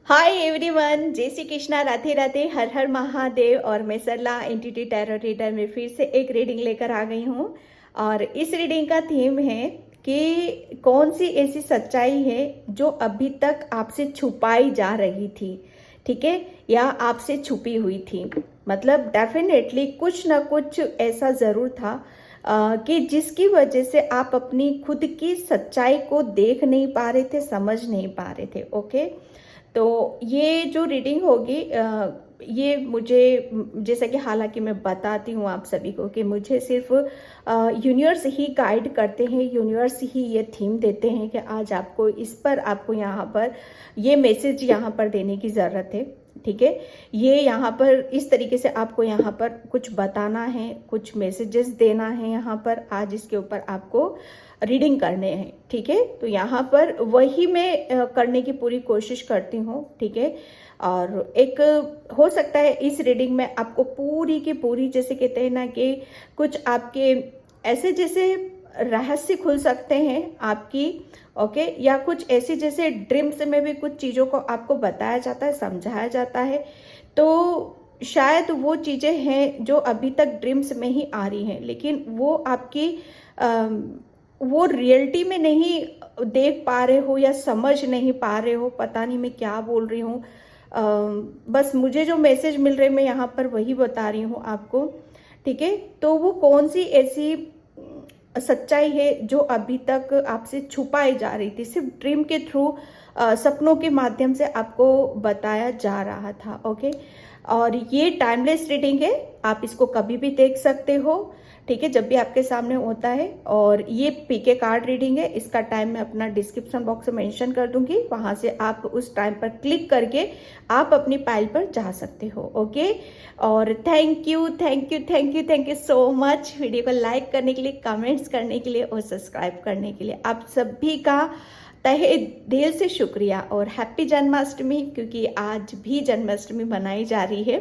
Hi everyone, जय श्री कृष्णा, राधे राधे, हर हर महादेव। और मैं सरला एंटिटी टैरो रीडर में फिर से एक रीडिंग लेकर आ गई हूँ। और इस रीडिंग का थीम है कि कौन सी ऐसी सच्चाई है जो अभी तक आपसे छुपाई जा रही थी, ठीक है, या आपसे छुपी हुई थी। मतलब डेफिनेटली कुछ ना कुछ ऐसा ज़रूर था कि जिसकी वजह से आप अपनी खुद की सच्चाई को देख नहीं पा रहे थे, समझ नहीं पा रहे थे। ओके, तो ये जो रीडिंग होगी ये मुझे जैसा कि हालांकि मैं बताती हूँ आप सभी को कि मुझे सिर्फ यूनिवर्स ही गाइड करते हैं, यूनिवर्स ही ये थीम देते हैं कि आज आपको इस पर, आपको यहाँ पर ये मैसेज यहाँ पर देने की ज़रूरत है, ठीक है। ये यहाँ पर इस तरीके से आपको यहाँ पर कुछ बताना है, कुछ मैसेजेस देना है यहाँ पर, आज इसके ऊपर आपको रीडिंग करने हैं, ठीक है। तो यहाँ पर वही मैं करने की पूरी कोशिश करती हूँ, ठीक है। और एक हो सकता है इस रीडिंग में आपको पूरी की पूरी, जैसे कहते हैं ना कि कुछ आपके ऐसे जैसे रहस्य खुल सकते हैं आपकी, ओके, या कुछ ऐसे जैसे ड्रीम्स में भी कुछ चीज़ों को आपको बताया जाता है, समझाया जाता है। तो शायद वो चीज़ें हैं जो अभी तक ड्रीम्स में ही आ रही हैं, लेकिन वो आपकी वो रियलिटी में नहीं देख पा रहे हो या समझ नहीं पा रहे हो। पता नहीं मैं क्या बोल रही हूँ, बस मुझे जो मैसेज मिल रहे मैं यहाँ पर वही बता रही हूँ आपको, ठीक है। तो वो कौन सी ऐसी सच्चाई है जो अभी तक आपसे छुपाई जा रही थी, सिर्फ ड्रीम के थ्रू, सपनों के माध्यम से आपको बताया जा रहा था, ओके। और ये टाइमलेस रीडिंग है, आप इसको कभी भी देख सकते हो, ठीक है, जब भी आपके सामने होता है। और ये पीके कार्ड रीडिंग है, इसका टाइम मैं अपना डिस्क्रिप्शन बॉक्स में मेंशन कर दूंगी, वहां से आप उस टाइम पर क्लिक करके आप अपनी फाइल पर जा सकते हो, ओके। और thank you thank you thank you thank you so much video को लाइक करने के लिए, कमेंट्स करने के लिए और सब्सक्राइब करने के लिए। आप सभी का तहे दिल से शुक्रिया और हैप्पी जन्माष्टमी, क्योंकि आज भी जन्माष्टमी मनाई जा रही है,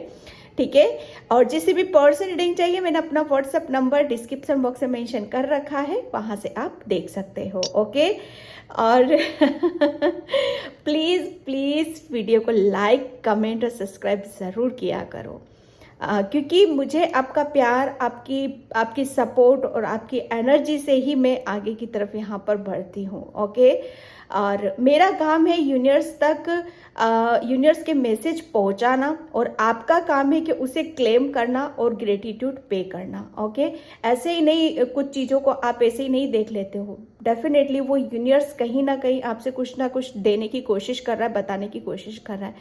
ठीक है। और जिसे भी पर्सन रीडिंग चाहिए, मैंने अपना व्हाट्सएप नंबर डिस्क्रिप्शन बॉक्स में मेंशन कर रखा है, वहां से आप देख सकते हो, ओके। और प्लीज़ प्लीज़ वीडियो को लाइक, कमेंट और सब्सक्राइब ज़रूर किया करो, क्योंकि मुझे आपका प्यार, आपकी आपकी सपोर्ट और आपकी एनर्जी से ही मैं आगे की तरफ यहाँ पर बढ़ती हूँ, ओके। और मेरा काम है यूनिवर्स तक यूनिवर्स के मैसेज पहुँचाना, और आपका काम है कि उसे क्लेम करना और ग्रेटिट्यूड पे करना, ओके। ऐसे ही नहीं, कुछ चीज़ों को आप ऐसे ही नहीं देख लेते हो, डेफिनेटली वो यूनिवर्स कहीं ना कहीं आपसे कुछ ना कुछ देने की कोशिश कर रहा है, बताने की कोशिश कर रहा है,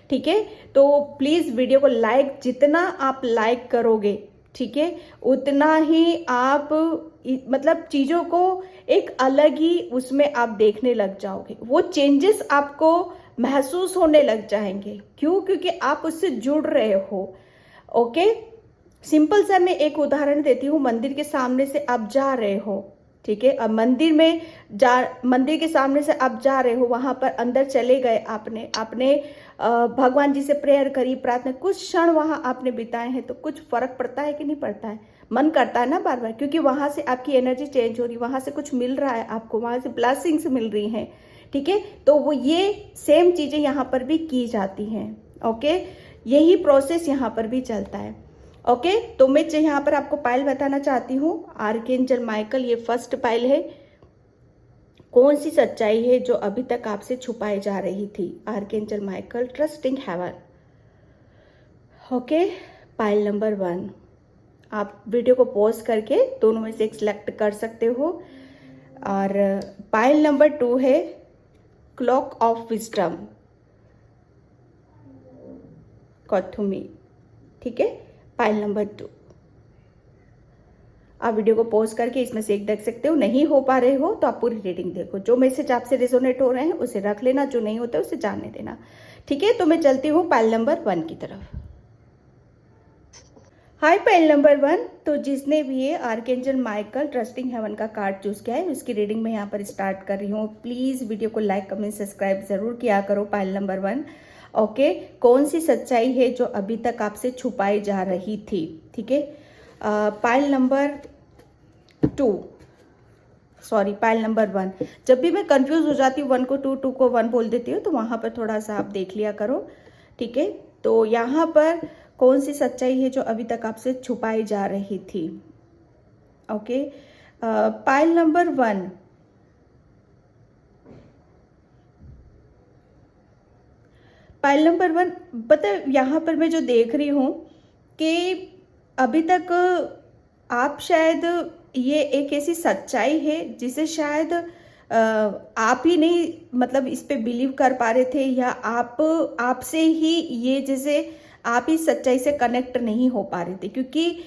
ठीक है। तो प्लीज़ वीडियो को लाइक, जितना आप लाइक करोगे, ठीक है, उतना ही आप मतलब चीज़ों को एक अलग ही उसमें आप देखने लग जाओगे, वो चेंजेस आपको महसूस होने लग जाएंगे। क्यों? क्योंकि आप उससे जुड़ रहे हो, ओके। सिंपल सा मैं एक उदाहरण देती हूँ। मंदिर के सामने से आप जा रहे हो, ठीक है, अब मंदिर के सामने से आप जा रहे हो, वहां पर अंदर चले गए, आपने आपने भगवान जी से प्रेयर करी, प्रार्थना, कुछ क्षण वहां आपने बिताए हैं, तो कुछ फर्क पड़ता है कि नहीं पड़ता है? मन करता है ना बार बार, क्योंकि वहां से आपकी एनर्जी चेंज हो रही, वहां से कुछ मिल रहा है आपको, वहां से ब्लेसिंग्स मिल रही हैं, ठीक है। तो वो ये सेम चीजें यहाँ पर भी की जाती हैं, ओके। यही प्रोसेस यहाँ पर भी चलता है, ओके। तो मैं यहाँ पर आपको पाइल बताना चाहती हूँ, आर्कएंजल माइकल, ये फर्स्ट पाइल है। कौन सी सच्चाई है जो अभी तक आपसे छुपाई जा रही थी? Archangel Michael, trusting heaven, okay. Pile number 1, आप वीडियो को पॉज करके दोनों में से एक सिलेक्ट कर सकते हो। और पाइल नंबर 2 है क्लॉक ऑफ विजडम, कॉथुमी, ठीक है। पाइल नंबर 2, आप वीडियो को पॉज करके इसमें से एक देख सकते हो। नहीं हो पा रहे हो तो आप पूरी रीडिंग देखो, जो मैसेज आपसे रिजोनेट हो रहे हैं उसे रख लेना, जो नहीं होता उसे जाने देना, ठीक है। तो मैं चलती हूँ पाइल नंबर 1 की तरफ। हाय पाइल नंबर 1, तो जिसने भी ये आर्कएंजल माइकल ट्रस्टिंग हेवन का कार्ड चूज किया है, उसकी रीडिंग मैं यहाँ पर स्टार्ट कर रही हूँ। प्लीज वीडियो को लाइक, कमेंट, सब्सक्राइब जरूर किया करो। Pile number 1, okay. कौन सी सच्चाई है जो अभी तक आपसे छुपाई जा रही थी, ठीक है। Pile number 2, sorry pile number 1। जब भी मैं कंफ्यूज हो जाती हूँ 1 को 2, 2 को 1 बोल देती हूँ, तो वहाँ पर थोड़ा सा आप देख लिया करो, ठीक है। तो यहाँ पर कौन सी सच्चाई है जो अभी तक आपसे छुपाई जा रही थी? Okay, pile number 1, pile number 1, पता है यहाँ पर मैं जो देख रही हूँ कि अभी तक आप शायद, ये एक ऐसी सच्चाई है जिसे शायद आप ही नहीं मतलब इस पे बिलीव कर पा रहे थे, या आप आपसे ही ये जैसे आप ही सच्चाई से कनेक्ट नहीं हो पा रहे थे, क्योंकि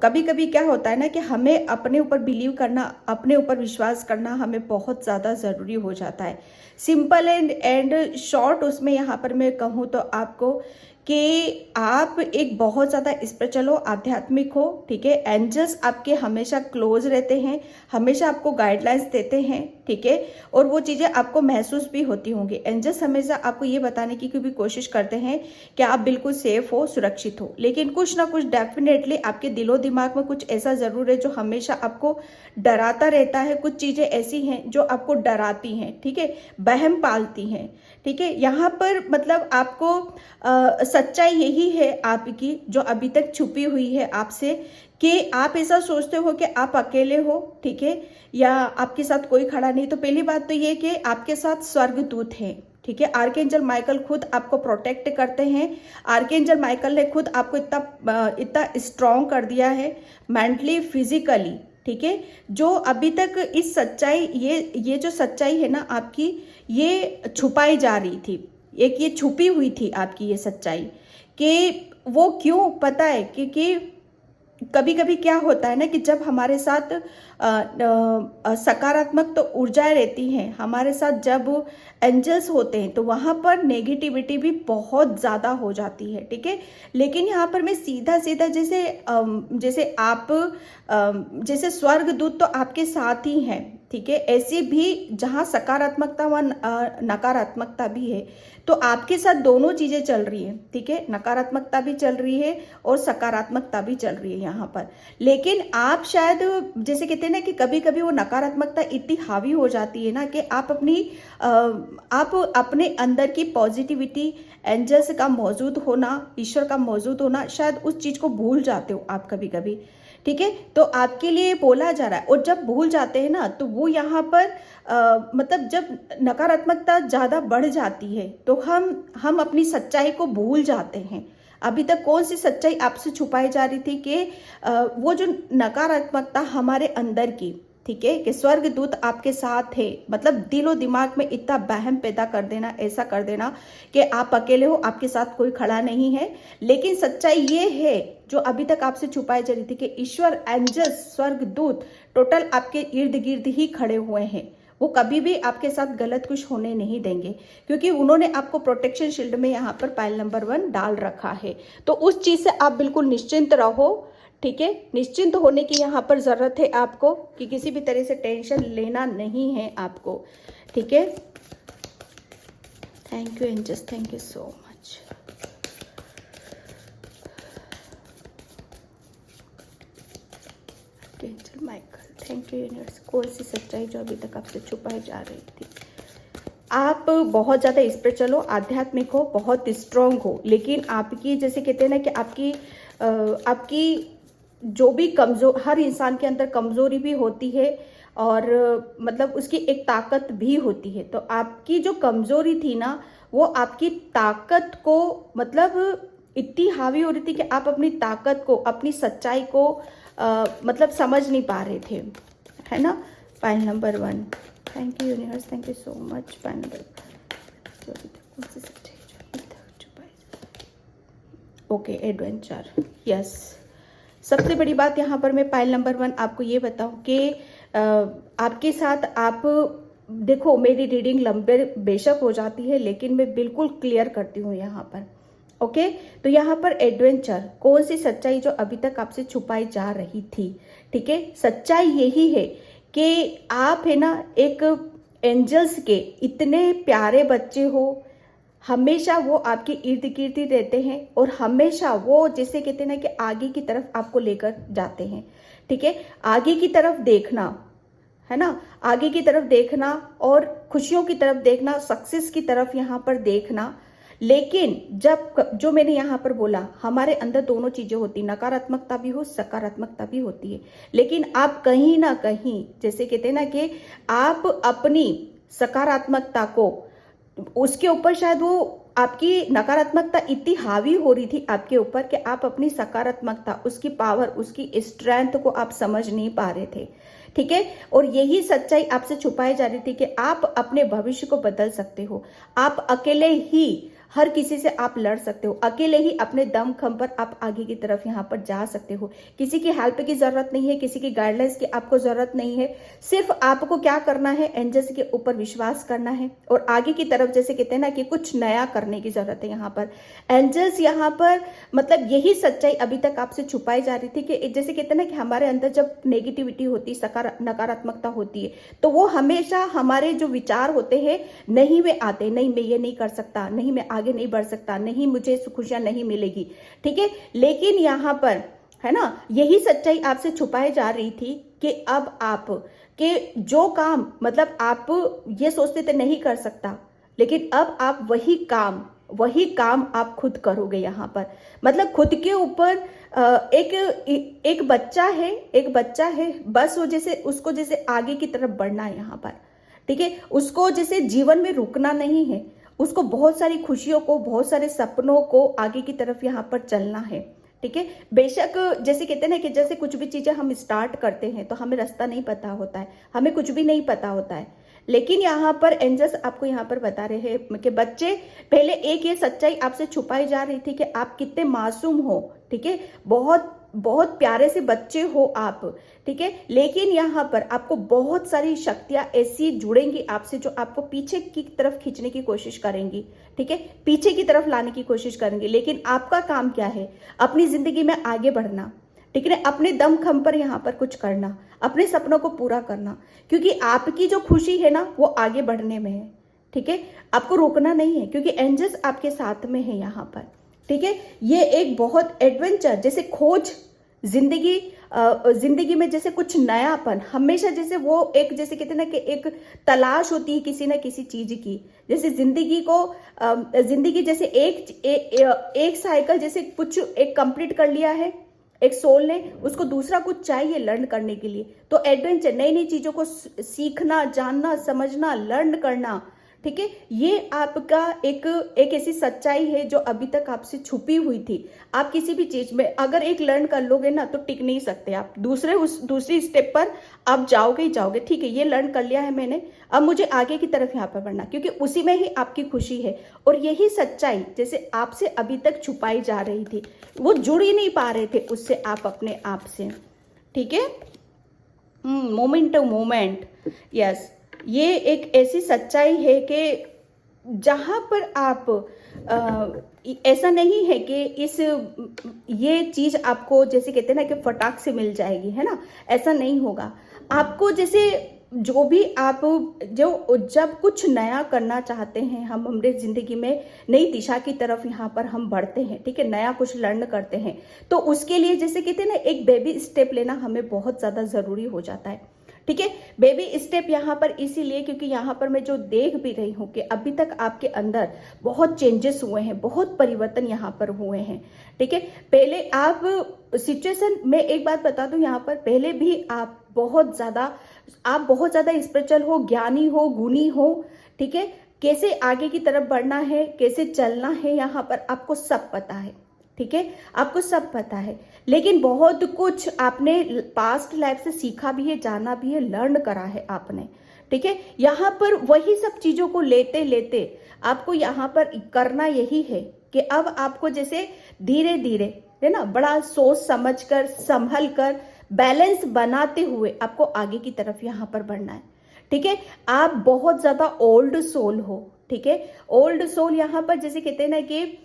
कभी कभी क्या होता है ना कि हमें अपने ऊपर बिलीव करना, अपने ऊपर विश्वास करना हमें बहुत ज़्यादा ज़रूरी हो जाता है। सिंपल एंड शॉर्ट उसमें यहाँ पर मैं कहूँ तो आपको कि आप एक बहुत ज़्यादा स्पिरिचुअल हो, आध्यात्मिक हो, ठीक है। एंजल्स आपके हमेशा क्लोज रहते हैं, हमेशा आपको गाइडलाइंस देते हैं, ठीक है। और वो चीज़ें आपको महसूस भी होती होंगी। एंजल्स हमेशा आपको ये बताने की भी कोशिश करते हैं कि आप बिल्कुल सेफ हो, सुरक्षित हो, लेकिन कुछ ना कुछ डेफिनेटली आपके दिलो दिमाग में कुछ ऐसा ज़रूर है जो हमेशा आपको डराता रहता है। कुछ चीज़ें ऐसी हैं जो आपको डराती हैं, ठीक है, वहम पालती हैं, ठीक है। यहाँ पर मतलब आपको सच्चाई यही है आपकी जो अभी तक छुपी हुई है आपसे, कि आप ऐसा सोचते हो कि आप अकेले हो, ठीक है, या आपके साथ कोई खड़ा नहीं। तो पहली बात तो ये कि आपके साथ स्वर्गदूत हैं, ठीक है। आर्कएंजल माइकल खुद आपको प्रोटेक्ट करते हैं। आर्कएंजल माइकल ने खुद आपको इतना स्ट्रॉन्ग कर दिया है, मेंटली, फिजिकली, ठीक है। जो अभी तक इस सच्चाई, ये जो सच्चाई है ना आपकी, ये छुपाई जा रही थी, एक ये छुपी हुई थी आपकी ये सच्चाई, कि वो क्यों पता है, क्योंकि कभी कभी क्या होता है ना कि जब हमारे साथ सकारात्मक तो ऊर्जाएं रहती हैं हमारे साथ, जब एंजल्स होते हैं तो वहाँ पर नेगेटिविटी भी बहुत ज़्यादा हो जाती है, ठीक है। लेकिन यहाँ पर मैं सीधा सीधा जैसे आप जैसे स्वर्गदूत तो आपके साथ ही हैं, ठीक है। ऐसे भी जहाँ सकारात्मकता व नकारात्मकता भी है, तो आपके साथ दोनों चीज़ें चल रही है, ठीक है। नकारात्मकता भी चल रही है और सकारात्मकता भी चल रही है यहाँ पर। लेकिन आप शायद जैसे कहते हैं ना कि कभी कभी वो नकारात्मकता इतनी हावी हो जाती है ना कि आप अपने अंदर की पॉजिटिविटी, एंजल्स का मौजूद होना, ईश्वर का मौजूद होना, शायद उस चीज़ को भूल जाते हो आप कभी कभी, ठीक है। तो आपके लिए बोला जा रहा है, और जब भूल जाते हैं ना तो वो यहाँ पर मतलब जब नकारात्मकता ज़्यादा बढ़ जाती है तो हम अपनी सच्चाई को भूल जाते हैं। अभी तक कौन सी सच्चाई आपसे छुपाई जा रही थी कि वो जो नकारात्मकता हमारे अंदर की, ठीक है, कि स्वर्गदूत आपके साथ है, मतलब दिलो दिमाग में इतना वहम पैदा कर देना, ऐसा कर देना कि आप अकेले हो, आपके साथ कोई खड़ा नहीं है। लेकिन सच्चाई ये है जो अभी तक आपसे छुपाई जा रही थी कि ईश्वर, एंजल्स, स्वर्गदूत टोटल आपके इर्द गिर्द ही खड़े हुए हैं। वो कभी भी आपके साथ गलत कुछ होने नहीं देंगे, क्योंकि उन्होंने आपको प्रोटेक्शन शील्ड में यहाँ पर पाइल नंबर 1 डाल रखा है। तो उस चीज़ से आप बिल्कुल निश्चिंत रहो, ठीक है। निश्चिंत होने की यहाँ पर ज़रूरत है आपको, कि किसी भी तरह से टेंशन लेना नहीं है आपको, ठीक है। Thank you angels, thank you so much. Angel Michael, thank you universe. कौन सी सच्चाई जो अभी तक आपसे छुपाई जा रही थी? आप बहुत ज़्यादा स्पिरिचुअल हो, आध्यात्मिक हो, बहुत स्ट्रांग हो, लेकिन आपकी जैसे कहते हैं ना कि आपकी जो भी कमजोर, हर इंसान के अंदर कमजोरी भी होती है और मतलब उसकी एक ताकत भी होती है। तो आपकी जो कमजोरी थी ना, वो आपकी ताकत को मतलब इतनी हावी हो रही थी कि आप अपनी ताकत को, अपनी सच्चाई को मतलब समझ नहीं पा रहे थे, है ना। Pile number 1, thank you universe, thank you so much. Pile number, okay, adventure, yes. सबसे बड़ी बात यहाँ पर मैं पाइल नंबर 1 आपको ये बताऊँ कि आपके साथ, आप देखो मेरी रीडिंग लंबे बेशक हो जाती है, लेकिन मैं बिल्कुल क्लियर करती हूँ यहाँ पर, ओके। तो यहाँ पर एडवेंचर, कौन सी सच्चाई जो अभी तक आपसे छुपाई जा रही थी, ठीक है। सच्चाई यही है कि आप है ना एक एंजल्स के इतने प्यारे बच्चे हो, हमेशा वो आपके इर्द गिर्द ही रहते हैं और हमेशा वो जैसे कहते हैं ना कि आगे की तरफ आपको लेकर जाते हैं, ठीक है। आगे की तरफ देखना, है ना, आगे की तरफ देखना और खुशियों की तरफ देखना, सक्सेस की तरफ यहाँ पर देखना। लेकिन जब जो मैंने यहाँ पर बोला, हमारे अंदर दोनों चीजें होती, नकारात्मकता भी हो, सकारात्मकता भी होती है। लेकिन आप कहीं ना कहीं, जैसे कहते हैं ना कि आप अपनी सकारात्मकता को, उसके ऊपर शायद वो आपकी नकारात्मकता इतनी हावी हो रही थी आपके ऊपर कि आप अपनी सकारात्मकता, उसकी पावर, उसकी स्ट्रेंथ को आप समझ नहीं पा रहे थे। ठीक है, और यही सच्चाई आपसे छुपाई जा रही थी कि आप अपने भविष्य को बदल सकते हो। आप अकेले ही हर किसी से आप लड़ सकते हो, अकेले ही अपने दम खम पर आप आगे की तरफ यहाँ पर जा सकते हो। किसी की हेल्प की जरूरत नहीं है, किसी की गाइडलाइंस की आपको जरूरत नहीं है। सिर्फ आपको क्या करना है, एंजल्स के ऊपर विश्वास करना है और आगे की तरफ, जैसे कहते हैं ना कि कुछ नया करने की जरूरत है। यहाँ पर एंजल्स, यहाँ पर मतलब यही सच्चाई अभी तक आपसे छुपाई जा रही थी कि जैसे कहते हैं ना कि हमारे अंदर जब नेगेटिविटी होती, नकारात्मकता होती है, तो वो हमेशा हमारे जो विचार होते हैं नहीं में आते, नहीं मैं ये नहीं कर सकता, नहीं मैं आगे नहीं बढ़ सकता, नहीं मुझे खुशियां नहीं मिलेगी। ठीक है, लेकिन यहाँ पर है ना, यही सच्चाई आपसे छुपाई जा रही थी कि अब आप के जो काम, मतलब आप ये सोचते थे नहीं कर सकता, लेकिन अब आप वही काम आप खुद करोगे। यहाँ पर मतलब खुद के ऊपर एक बच्चा है, बस वो जैसे उसको जैसे आगे की तरफ बढ़ना है यहाँ पर। ठीक है, उसको जैसे जीवन में रुकना नहीं है, उसको बहुत सारी खुशियों को, बहुत सारे सपनों को आगे की तरफ यहाँ पर चलना है। ठीक है, बेशक जैसे कहते हैं ना कि जैसे कुछ भी चीजें हम स्टार्ट करते हैं तो हमें रास्ता नहीं पता होता है, हमें कुछ भी नहीं पता होता है। लेकिन यहाँ पर एंजल्स आपको यहाँ पर बता रहे हैं कि बच्चे, पहले एक ये सच्चाई आपसे छुपाई जा रही थी कि आप कितने मासूम हो। ठीक है, बहुत बहुत प्यारे से बच्चे हो आप। ठीक है, लेकिन यहाँ पर आपको बहुत सारी शक्तियां ऐसी जुड़ेंगी आपसे जो आपको पीछे की तरफ खींचने की कोशिश करेंगी। ठीक है, पीछे की तरफ लाने की कोशिश करेंगे। लेकिन आपका काम क्या है, अपनी जिंदगी में आगे बढ़ना। ठीक है, अपने दम खम पर यहाँ पर कुछ करना, अपने सपनों को पूरा करना, क्योंकि आपकी जो खुशी है ना वो आगे बढ़ने में है। ठीक है, आपको रोकना नहीं है, क्योंकि एंजल्स आपके साथ में है यहाँ पर। ठीक है, ये एक बहुत एडवेंचर, जैसे खोज, जिंदगी में जैसे कुछ नयापन, हमेशा जैसे वो एक, जैसे कहते हैं ना कि एक तलाश होती है किसी ना किसी चीज की। जैसे जिंदगी जैसे एक साइकिल, जैसे कुछ एक कंप्लीट कर लिया है एक सोल ने, उसको दूसरा कुछ चाहिए लर्न करने के लिए। तो एडवेंचर, नई नई चीजों को सीखना, जानना, समझना, लर्न करना। ठीक है, ये आपका एक ऐसी सच्चाई है जो अभी तक आपसे छुपी हुई थी। आप किसी भी चीज में अगर एक लर्न कर लोगे ना तो टिक नहीं सकते आप, दूसरी स्टेप पर आप जाओगे ही जाओगे। ठीक है, ये लर्न कर लिया है मैंने, अब मुझे आगे की तरफ यहाँ पर बढ़ना, क्योंकि उसी में ही आपकी खुशी है। और यही सच्चाई जैसे आपसे अभी तक छुपाई जा रही थी, वो जुड़ ही नहीं पा रहे थे उससे, आप अपने आप से। ठीक है, मोमेंट टू मोमेंट, यस, ये एक ऐसी सच्चाई है कि जहां पर आप ऐसा नहीं है कि ये चीज आपको, जैसे कहते हैं ना कि फटाक से मिल जाएगी, है ना, ऐसा नहीं होगा। आपको जैसे जो भी आप जब कुछ नया करना चाहते हैं, हम हमारे जिंदगी में नई दिशा की तरफ यहाँ पर हम बढ़ते हैं। ठीक है, नया कुछ लर्न करते हैं, तो उसके लिए जैसे कहते हैं ना एक बेबी स्टेप लेना हमें बहुत ज्यादा जरूरी हो जाता है। ठीक है, बेबी स्टेप यहाँ पर इसीलिए क्योंकि यहाँ पर मैं जो देख भी रही हूँ कि अभी तक आपके अंदर बहुत चेंजेस हुए हैं, बहुत परिवर्तन यहाँ पर हुए हैं। ठीक है, पहले आप सिचुएशन में एक बात बता दूं, यहाँ पर पहले भी आप बहुत ज्यादा स्पिरिचुअल हो, ज्ञानी हो, गुणी हो। ठीक है, कैसे आगे की तरफ बढ़ना है, कैसे चलना है, यहाँ पर आपको सब पता है। ठीक है, आपको सब पता है, लेकिन बहुत कुछ आपने पास्ट लाइफ से सीखा भी है, जाना भी है, लर्न करा है आपने। ठीक है, यहाँ पर वही सब चीजों को लेते लेते आपको यहाँ पर करना यही है कि अब आपको जैसे धीरे धीरे, है ना, बड़ा सोच समझ कर, संभल कर, बैलेंस बनाते हुए आपको आगे की तरफ यहाँ पर बढ़ना है। ठीक है, आप बहुत ज्यादा ओल्ड सोल हो। ठीक है, ओल्ड सोल यहाँ पर जैसे कहते हैं ना कि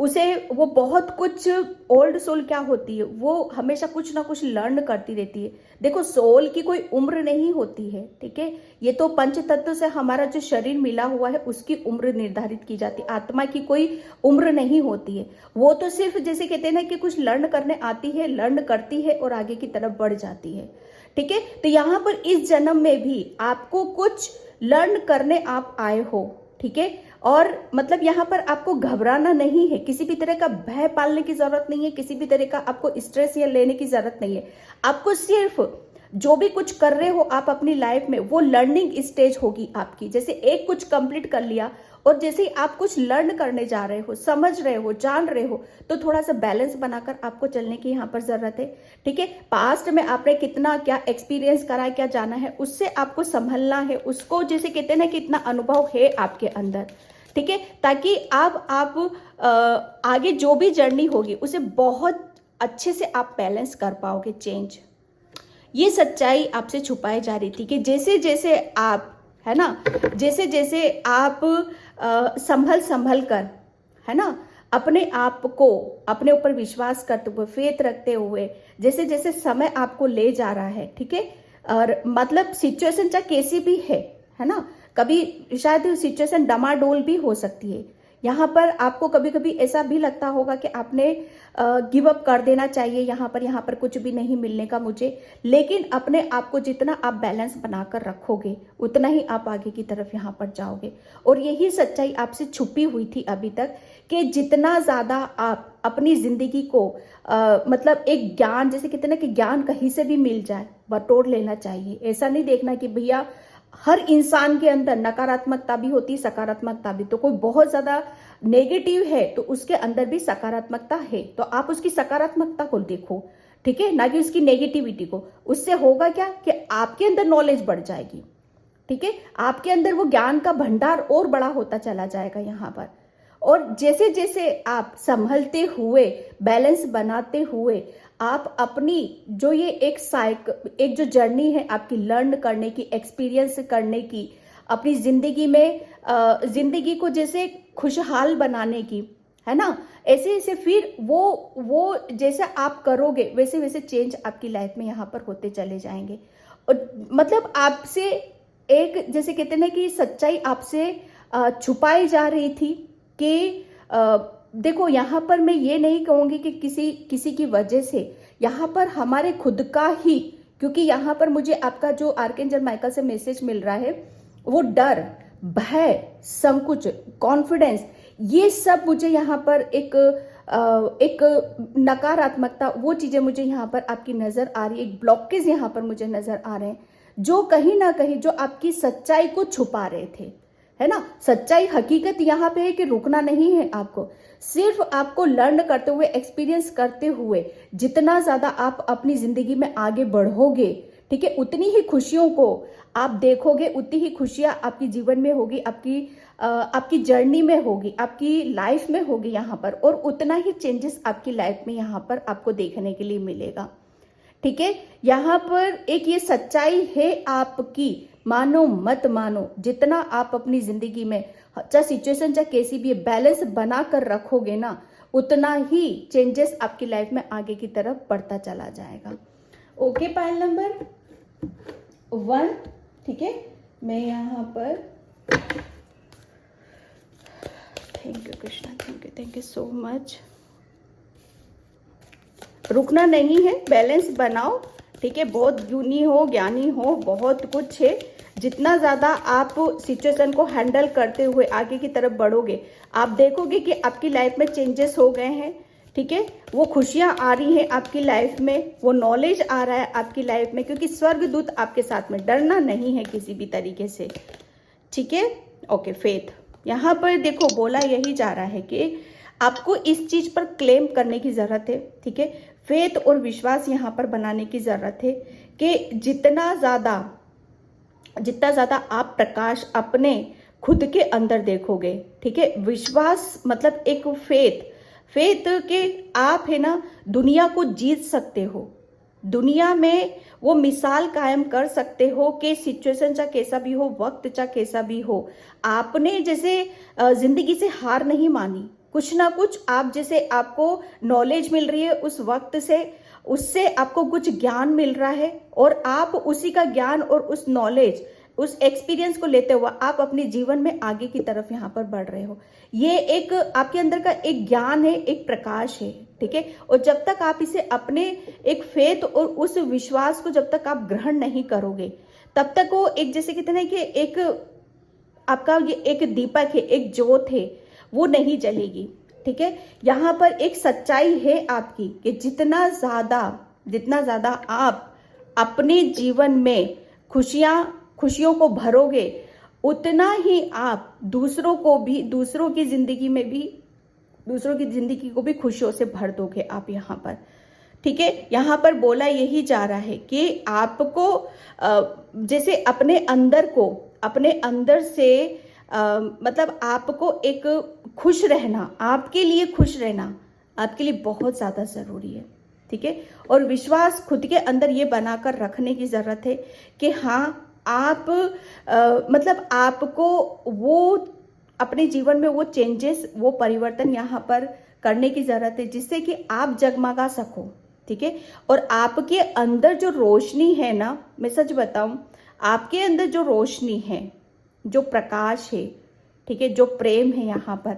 उसे वो बहुत कुछ, ओल्ड सोल क्या होती है, वो हमेशा कुछ ना कुछ लर्न करती रहती है। देखो, सोल की कोई उम्र नहीं होती है। ठीक है, ये तो पंच तत्व से हमारा जो शरीर मिला हुआ है उसकी उम्र निर्धारित की जाती है, आत्मा की कोई उम्र नहीं होती है। वो तो सिर्फ जैसे कहते हैं ना कि कुछ लर्न करने आती है, लर्न करती है और आगे की तरफ बढ़ जाती है। ठीक है। तो यहाँ पर इस जन्म में भी आपको कुछ लर्न करने आप आए हो, ठीक है। और मतलब यहाँ पर आपको घबराना नहीं है, किसी भी तरह का भय पालने की जरूरत नहीं है, किसी भी तरह का आपको स्ट्रेस या लेने की जरूरत नहीं है। आपको सिर्फ जो भी कुछ कर रहे हो आप अपनी लाइफ में, वो लर्निंग स्टेज होगी आपकी। जैसे एक कुछ कंप्लीट कर लिया और जैसे ही आप कुछ लर्न करने जा रहे हो, समझ रहे हो, जान रहे हो, तो थोड़ा सा बैलेंस बनाकर आपको चलने की यहाँ पर जरूरत है, ठीक है। पास्ट में आपने कितना क्या एक्सपीरियंस करा, क्या जाना है, उससे आपको संभलना है, उसको जैसे कहते हैं ना, कितना अनुभव है आपके अंदर, ठीक है। ताकि अब आप आगे जो भी जर्नी होगी उसे बहुत अच्छे से आप बैलेंस कर पाओगे, चेंज। ये सच्चाई आपसे छुपाई जा रही थी कि जैसे जैसे आप, है ना, जैसे जैसे आप संभल संभल कर, है ना, अपने आप को, अपने ऊपर विश्वास करते हुए, फेथ रखते हुए, जैसे जैसे समय आपको ले जा रहा है, ठीक है। और मतलब सिचुएशन चाहे कैसी भी है ना, कभी शायद सिचुएशन डमाडोल भी हो सकती है। यहाँ पर आपको कभी कभी ऐसा भी लगता होगा कि आपने गिव अप कर देना चाहिए, यहाँ पर कुछ भी नहीं मिलने का मुझे। लेकिन अपने आप को जितना आप बैलेंस बनाकर रखोगे उतना ही आप आगे की तरफ यहाँ पर जाओगे। और यही सच्चाई आपसे छुपी हुई थी अभी तक कि जितना ज्यादा आप अपनी जिंदगी को मतलब एक ज्ञान, जैसे कहते हैं ना कि ज्ञान कहीं से भी मिल जाए, बटोर लेना चाहिए। ऐसा नहीं देखना कि भैया हर इंसान के अंदर नकारात्मकता भी होती, सकारात्मकता भी। तो कोई बहुत ज्यादा नेगेटिव है तो उसके अंदर भी सकारात्मकता है, तो आप उसकी सकारात्मकता को देखो, ठीक है, ना कि उसकी नेगेटिविटी को। उससे होगा क्या कि आपके अंदर नॉलेज बढ़ जाएगी, ठीक है, आपके अंदर वो ज्ञान का भंडार और बड़ा होता चला जाएगा यहाँ पर। और जैसे जैसे आप संभलते हुए, बैलेंस बनाते हुए, आप अपनी जो ये एक जो जर्नी है आपकी लर्न करने की, एक्सपीरियंस करने की, अपनी जिंदगी में जिंदगी को जैसे खुशहाल बनाने की, है ना, ऐसे ऐसे फिर वो जैसे आप करोगे वैसे वैसे चेंज आपकी लाइफ में यहाँ पर होते चले जाएंगे। और मतलब आपसे एक, जैसे कहते हैं ना कि सच्चाई आपसे छुपाई जा रही थी कि देखो, यहाँ पर मैं ये नहीं कहूंगी कि किसी की वजह से, यहाँ पर हमारे खुद का ही, क्योंकि यहाँ पर मुझे आपका जो आर्कएंजल माइकल से मैसेज मिल रहा है, वो डर, भय, संकुच, कॉन्फिडेंस, ये सब मुझे यहाँ पर एक नकारात्मकता, वो चीजें मुझे यहाँ पर आपकी नजर आ रही है। एक ब्लॉकेज यहाँ पर मुझे नजर आ रहे हैं, जो कहीं ना कहीं जो आपकी सच्चाई को छुपा रहे थे, है ना। सच्चाई, हकीकत यहाँ पे है कि रुकना नहीं है आपको, सिर्फ आपको लर्न करते हुए, एक्सपीरियंस करते हुए, जितना ज्यादा आप अपनी जिंदगी में आगे बढ़ोगे, ठीक है, उतनी ही खुशियों को आप देखोगे, उतनी ही खुशियां आपकी जीवन में होगी, आपकी जर्नी में होगी, आपकी लाइफ में होगी यहाँ पर, और उतना ही चेंजेस आपकी लाइफ में यहाँ पर आपको देखने के लिए मिलेगा, ठीक है। यहाँ पर एक ये सच्चाई है आपकी, मानो मत मानो, जितना आप अपनी जिंदगी में, चाहे सिचुएशन चाहे कैसी भी, बैलेंस बना कर रखोगे ना, उतना ही चेंजेस आपकी लाइफ में आगे की तरफ बढ़ता चला जाएगा। ओके, पाइल नंबर 1, ठीक है। मैं यहाँ पर thank you Krishna, thank you so much. रुकना नहीं है, बैलेंस बनाओ, ठीक है। बहुत गुणी हो, ज्ञानी हो, बहुत कुछ है। जितना ज्यादा आप सिचुएशन को हैंडल करते हुए आगे की तरफ बढ़ोगे, आप देखोगे कि आपकी लाइफ में चेंजेस हो गए हैं, ठीक है। वो खुशियां आ रही हैं आपकी लाइफ में, वो नॉलेज आ रहा है आपकी लाइफ में, क्योंकि स्वर्गदूत आपके साथ में, डरना नहीं है किसी भी तरीके से, ठीक है। ओके, फेथ, यहाँ पर देखो बोला यही जा रहा है कि आपको इस चीज पर क्लेम करने की जरूरत है, ठीक है। फेथ और विश्वास यहाँ पर बनाने की जरूरत है कि जितना ज्यादा आप प्रकाश अपने खुद के अंदर देखोगे, ठीक है। विश्वास मतलब एक फेथ के आप, है ना, दुनिया को जीत सकते हो, दुनिया में वो मिसाल कायम कर सकते हो कि सिचुएशन चाहे कैसा भी हो, वक्त चाहे कैसा भी हो, आपने जैसे जिंदगी से हार नहीं मानी। कुछ ना कुछ आप, जैसे आपको नॉलेज मिल रही है उस वक्त से, उससे आपको कुछ ज्ञान मिल रहा है, और आप उसी का ज्ञान और उस नॉलेज, उस एक्सपीरियंस को लेते हुए आप अपने जीवन में आगे की तरफ यहाँ पर बढ़ रहे हो। ये एक आपके अंदर का एक ज्ञान है, एक प्रकाश है, ठीक है। और जब तक आप इसे अपने एक फेथ और उस विश्वास को जब तक आप ग्रहण नहीं करोगे, तब तक वो एक, जैसे कहते हैं कि एक आपका ये एक दीपक है, एक जोत है, वो नहीं जलेगी। ठीक है। यहाँ पर एक सच्चाई है आपकी कि जितना ज्यादा आप अपने जीवन में खुशियों को भरोगे, उतना ही आप दूसरों की जिंदगी को भी खुशियों से भर दोगे आप यहाँ पर। ठीक है। यहाँ पर बोला यही जा रहा है कि आपको जैसे अपने अंदर से मतलब आपको एक खुश रहना, आपके लिए खुश रहना आपके लिए बहुत ज्यादा जरूरी है। ठीक है। और विश्वास खुद के अंदर ये बनाकर रखने की जरूरत है कि हाँ, आप मतलब आपको वो अपने जीवन में वो चेंजेस, वो परिवर्तन यहाँ पर करने की जरूरत है, जिससे कि आप जगमगा सको। ठीक है। और आपके अंदर जो रोशनी है ना, मैं सच बताऊं, आपके अंदर जो रोशनी है, जो प्रकाश है, ठीक है, जो प्रेम है यहाँ पर,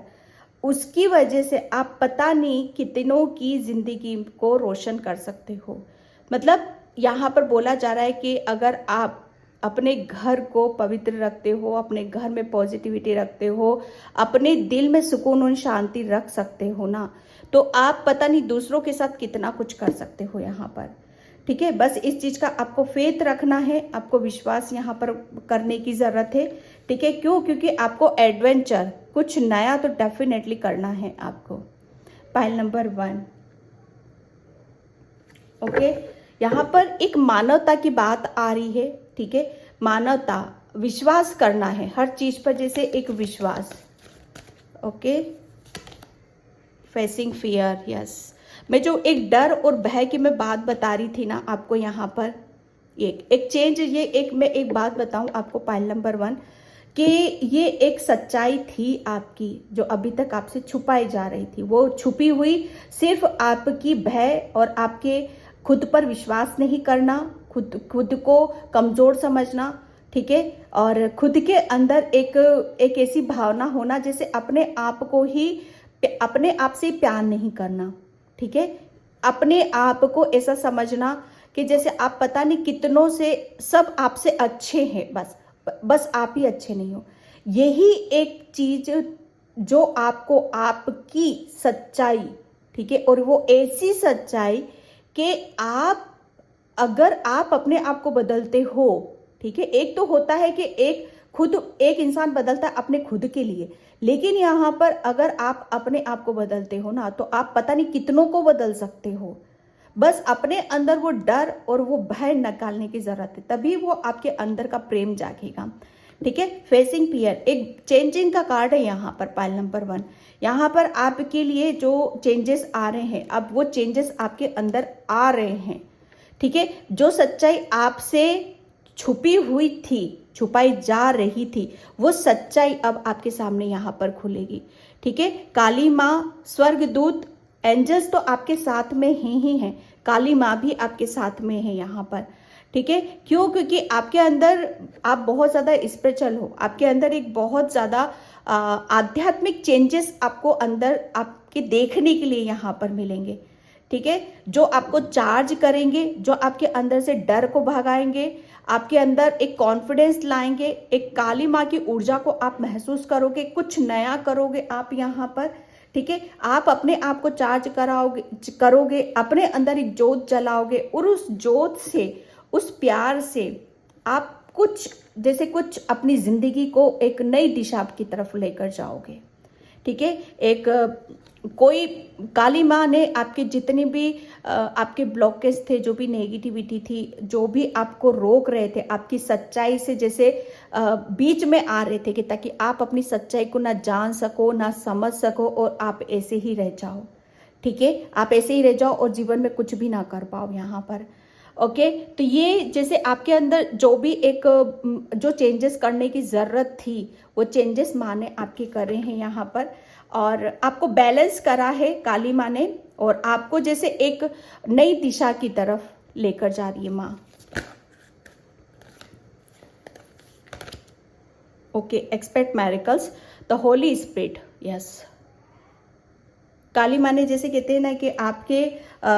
उसकी वजह से आप पता नहीं कितनों की जिंदगी को रोशन कर सकते हो। मतलब यहाँ पर बोला जा रहा है कि अगर आप अपने घर को पवित्र रखते हो, अपने घर में पॉजिटिविटी रखते हो, अपने दिल में सुकून और शांति रख सकते हो ना, तो आप पता नहीं दूसरों के साथ कितना कुछ कर सकते हो यहाँ पर। ठीक है। बस इस चीज का आपको फेथ रखना है, आपको विश्वास यहाँ पर करने की जरूरत है। ठीक है। क्यों? क्योंकि आपको एडवेंचर, कुछ नया तो डेफिनेटली करना है आपको। Pile number 1। ओके। यहाँ पर एक मानवता की बात आ रही है। ठीक है। मानवता, विश्वास करना है हर चीज पर, जैसे एक विश्वास। ओके। Facing fear, yes. मैं जो एक डर और भय की मैं बात बता रही थी ना आपको, यहाँ पर एक चेंज, मैं एक बात बताऊं आपको, पाइल नंबर 1, कि ये एक सच्चाई थी आपकी जो अभी तक आपसे छुपाई जा रही थी। वो छुपी हुई सिर्फ आपकी भय और आपके खुद पर विश्वास नहीं करना, खुद को कमजोर समझना। ठीक है। और खुद के अंदर एक ऐसी भावना होना जैसे अपने आप से प्यार नहीं करना। ठीक है। अपने आप को ऐसा समझना कि जैसे आप पता नहीं कितनों से, सब आपसे अच्छे हैं, बस आप ही अच्छे नहीं हो। यही एक चीज जो आपको आपकी सच्चाई, ठीक है, और वो ऐसी सच्चाई कि अगर आप अपने आप को बदलते हो, ठीक है, एक तो होता है कि एक इंसान बदलता है अपने खुद के लिए, लेकिन यहाँ पर अगर आप अपने आप को बदलते हो ना, तो आप पता नहीं कितनों को बदल सकते हो। बस अपने अंदर वो डर और वो भय निकालने की जरूरत है, तभी वो आपके अंदर का प्रेम जागेगा। ठीक है। फेसिंग फियर एक चेंजिंग का कार्ड है यहाँ पर, पाइल नंबर 1। यहाँ पर आपके लिए जो चेंजेस आ रहे हैं, अब वो चेंजेस आपके अंदर आ रहे हैं। ठीक है। जो सच्चाई आपसे छुपाई जा रही थी, वो सच्चाई अब आपके सामने यहाँ पर खुलेगी। ठीक है। काली माँ, स्वर्गदूत, एंजल्स तो आपके साथ में ही हैं, काली माँ भी आपके साथ में है यहाँ पर। ठीक है। क्यों? क्योंकि आपके अंदर आप बहुत ज्यादा स्पिरिचुअल हो, आपके अंदर एक बहुत ज्यादा आध्यात्मिक चेंजेस आपको अंदर आपके देखने के लिए यहाँ पर मिलेंगे। ठीक है। जो आपको चार्ज करेंगे, जो आपके अंदर से डर को भगाएंगे, आपके अंदर एक कॉन्फिडेंस लाएंगे, एक काली माँ की ऊर्जा को आप महसूस करोगे, कुछ नया करोगे आप यहाँ पर। ठीक है। आप अपने आप को चार्ज करोगे, अपने अंदर एक जोत जलाओगे, और उस जोत से, उस प्यार से आप कुछ अपनी जिंदगी को एक नई दिशा की तरफ लेकर जाओगे। ठीक है। एक कोई काली माँ ने आपके जितने भी आपके ब्लॉकेज थे, जो भी नेगेटिविटी थी, जो भी आपको रोक रहे थे, आपकी सच्चाई से जैसे बीच में आ रहे थे कि ताकि आप अपनी सच्चाई को ना जान सको, ना समझ सको, और आप ऐसे ही रह जाओ। ठीक है। आप ऐसे ही रह जाओ और जीवन में कुछ भी ना कर पाओ यहाँ पर। ओके। तो ये जैसे आपके अंदर जो भी जो चेंजेस करने की जरूरत थी, वो चेंजेस माँ ने आपके करे हैं यहाँ पर, और आपको बैलेंस करा है काली माँ ने, और आपको जैसे एक नई दिशा की तरफ लेकर जा रही है माँ। Okay. Expect miracles, the holy spirit, yes. Kali माँ ने जैसे कहते हैं ना कि आपके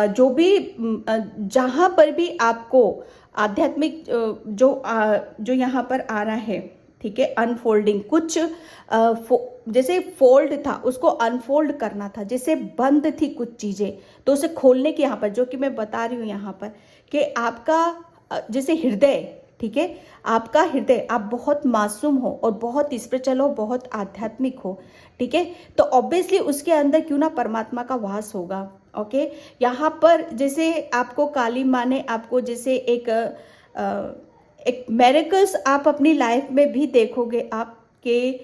जो भी जहाँ पर भी आपको आध्यात्मिक जो यहाँ पर आ रहा है, ठीक है, अनफोल्डिंग कुछ जैसे फोल्ड था उसको अनफोल्ड करना था, जैसे बंद थी कुछ चीजें तो उसे खोलने की यहाँ पर, जो कि मैं बता रही हूँ यहाँ पर कि आपका जैसे हृदय, ठीक है, आपका हृदय, आप बहुत मासूम हो और बहुत स्पिरिचुअल हो, बहुत आध्यात्मिक हो, ठीक है, तो ऑब्वियसली उसके अंदर क्यों ना परमात्मा का वास होगा। ओके, यहाँ पर जैसे आपको काली माँ ने आपको जैसे एक मेरेकल्स आप अपनी लाइफ में भी देखोगे आप, कि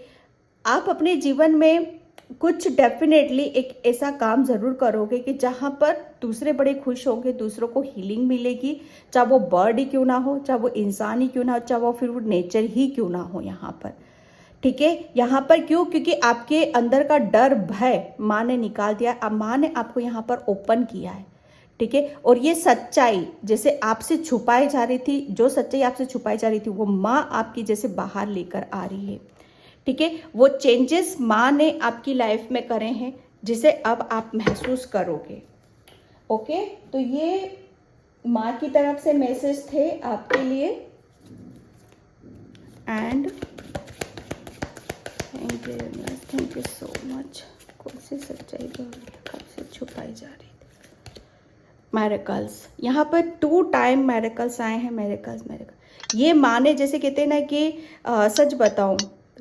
आप अपने जीवन में कुछ डेफिनेटली एक ऐसा काम जरूर करोगे कि जहाँ पर दूसरे बड़े खुश होंगे, दूसरों को हीलिंग मिलेगी, चाहे वो बर्ड ही क्यों ना हो, चाहे वो इंसान ही क्यों ना हो, चाहे वो फिर वो नेचर ही क्यों ना हो यहाँ पर, ठीक है। यहाँ पर क्यों, क्योंकि आपके अंदर का डर भय माँ ने निकाल दिया, अब माँ ने आपको यहाँ पर ओपन किया है, ठीक है। और ये सच्चाई जैसे आपसे छुपाई जा रही थी, जो सच्चाई आपसे छुपाई जा रही थी वो माँ आपकी जैसे बाहर लेकर आ रही है, ठीक है। वो चेंजेस माँ ने आपकी लाइफ में करे हैं जिसे अब आप महसूस करोगे। ओके, तो ये माँ की तरफ से मैसेज थे आपके लिए। And thank you so much. कौन सी सच्चाई जो कब से छुपाई जा रही थी, मैरेकल्स, यहाँ पर 2 टाइम मैरेकल्स आए हैं, मैरेकल्स। ये माँ ने जैसे कहते हैं ना कि सच बताऊं,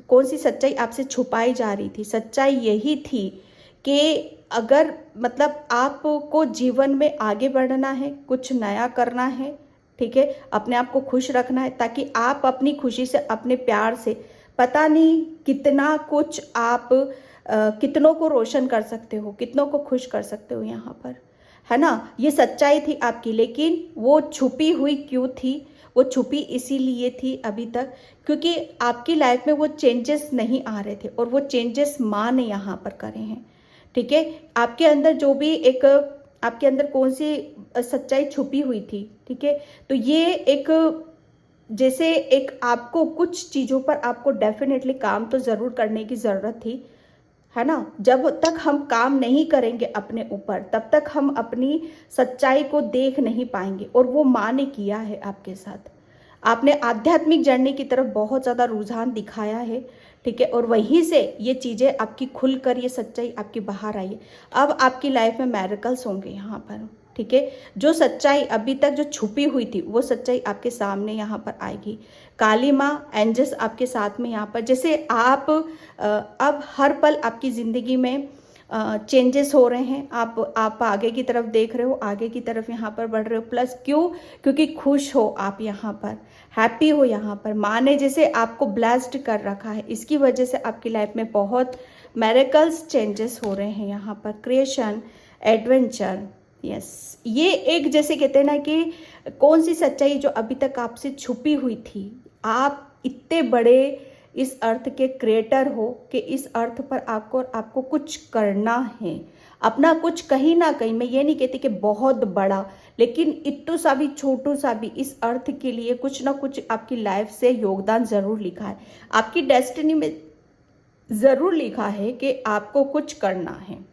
कौन सी सच्चाई आपसे छुपाई जा रही थी, सच्चाई यही थी कि अगर मतलब आपको जीवन में आगे बढ़ना है, कुछ नया करना है, ठीक है, अपने आप को खुश रखना है, ताकि आप अपनी खुशी से, अपने प्यार से पता नहीं कितना कुछ आप कितनों को रोशन कर सकते हो, कितनों को खुश कर सकते हो यहाँ पर, है ना। ये सच्चाई थी आपकी, लेकिन वो छुपी हुई क्यों थी, वो छुपी इसीलिए थी अभी तक क्योंकि आपकी लाइफ में वो चेंजेस नहीं आ रहे थे, और वो चेंजेस माँ ने यहाँ पर करे हैं, ठीक है। आपके अंदर जो भी एक आपके अंदर कौन सी सच्चाई छुपी हुई थी, ठीक है, तो ये एक जैसे एक आपको कुछ चीज़ों पर आपको डेफिनेटली काम तो ज़रूर करने की ज़रूरत थी, है ना। जब तक हम काम नहीं करेंगे अपने ऊपर, तब तक हम अपनी सच्चाई को देख नहीं पाएंगे, और वो माँ ने किया है आपके साथ। आपने आध्यात्मिक जर्नी की तरफ बहुत ज़्यादा रुझान दिखाया है, ठीक है, और वहीं से ये चीज़ें आपकी खुलकर ये सच्चाई आपकी बाहर आई है। अब आपकी लाइफ में मैरेकल्स होंगे यहाँ पर, ठीक है। जो सच्चाई अभी तक जो छुपी हुई थी वो सच्चाई आपके सामने यहाँ पर आएगी। काली माँ, एंजल्स आपके साथ में यहाँ पर, जैसे आप अब हर पल आपकी ज़िंदगी में चेंजेस हो रहे हैं, आप आगे की तरफ देख रहे हो, आगे की तरफ यहाँ पर बढ़ रहे हो, प्लस क्यों, क्योंकि खुश हो आप यहाँ पर, हैप्पी हो यहाँ पर। माँ ने जैसे आपको ब्लेस्ड कर रखा है, इसकी वजह से आपकी लाइफ में बहुत मैरेकल्स चेंजेस हो रहे हैं यहाँ पर, क्रिएशन, एडवेंचर, यस। ये एक जैसे कहते हैं ना कि कौन सी सच्चाई जो अभी तक आपसे छुपी हुई थी, आप इतने बड़े इस अर्थ के क्रिएटर हो कि इस अर्थ पर आपको कुछ करना है, अपना कुछ कहीं ना कहीं, मैं ये नहीं कहती कि बहुत बड़ा, लेकिन इतना सा भी, छोटू सा भी इस अर्थ के लिए कुछ ना कुछ आपकी लाइफ से योगदान ज़रूर लिखा है, आपकी डेस्टिनी में ज़रूर लिखा है कि आपको कुछ करना है,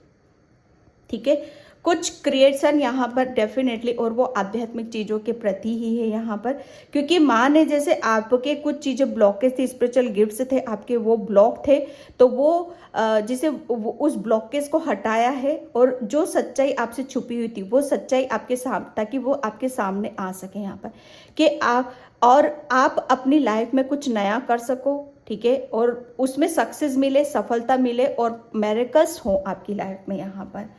ठीक है। कुछ क्रिएशन यहाँ पर डेफिनेटली, और वो आध्यात्मिक चीज़ों के प्रति ही है यहाँ पर, क्योंकि माँ ने जैसे आपके कुछ चीज़ें ब्लॉकेज थे, स्पिरिचुअल गिफ्ट्स थे आपके, वो ब्लॉक थे, तो वो जैसे उस ब्लॉकेज को हटाया है, और जो सच्चाई आपसे छुपी हुई थी वो सच्चाई आपके सामने, ताकि वो आपके सामने आ सके यहाँ पर, कि आप अपनी लाइफ में कुछ नया कर सको, ठीक है, और उसमें सक्सेस मिले, सफलता मिले, और मैरेकल्स हो आपकी लाइफ में यहाँ पर,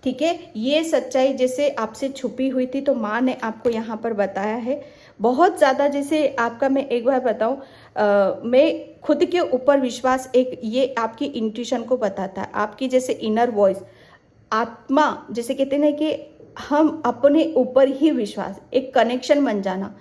ठीक है। ये सच्चाई जैसे आपसे छुपी हुई थी तो माँ ने आपको यहाँ पर बताया है बहुत ज़्यादा। जैसे आपका मैं एक बार बताऊँ, मैं खुद के ऊपर विश्वास, एक ये आपकी इंट्यूशन को बताता है, आपकी जैसे इनर वॉइस, आत्मा, जैसे कहते हैं ना कि हम अपने ऊपर ही विश्वास, एक कनेक्शन बन जाना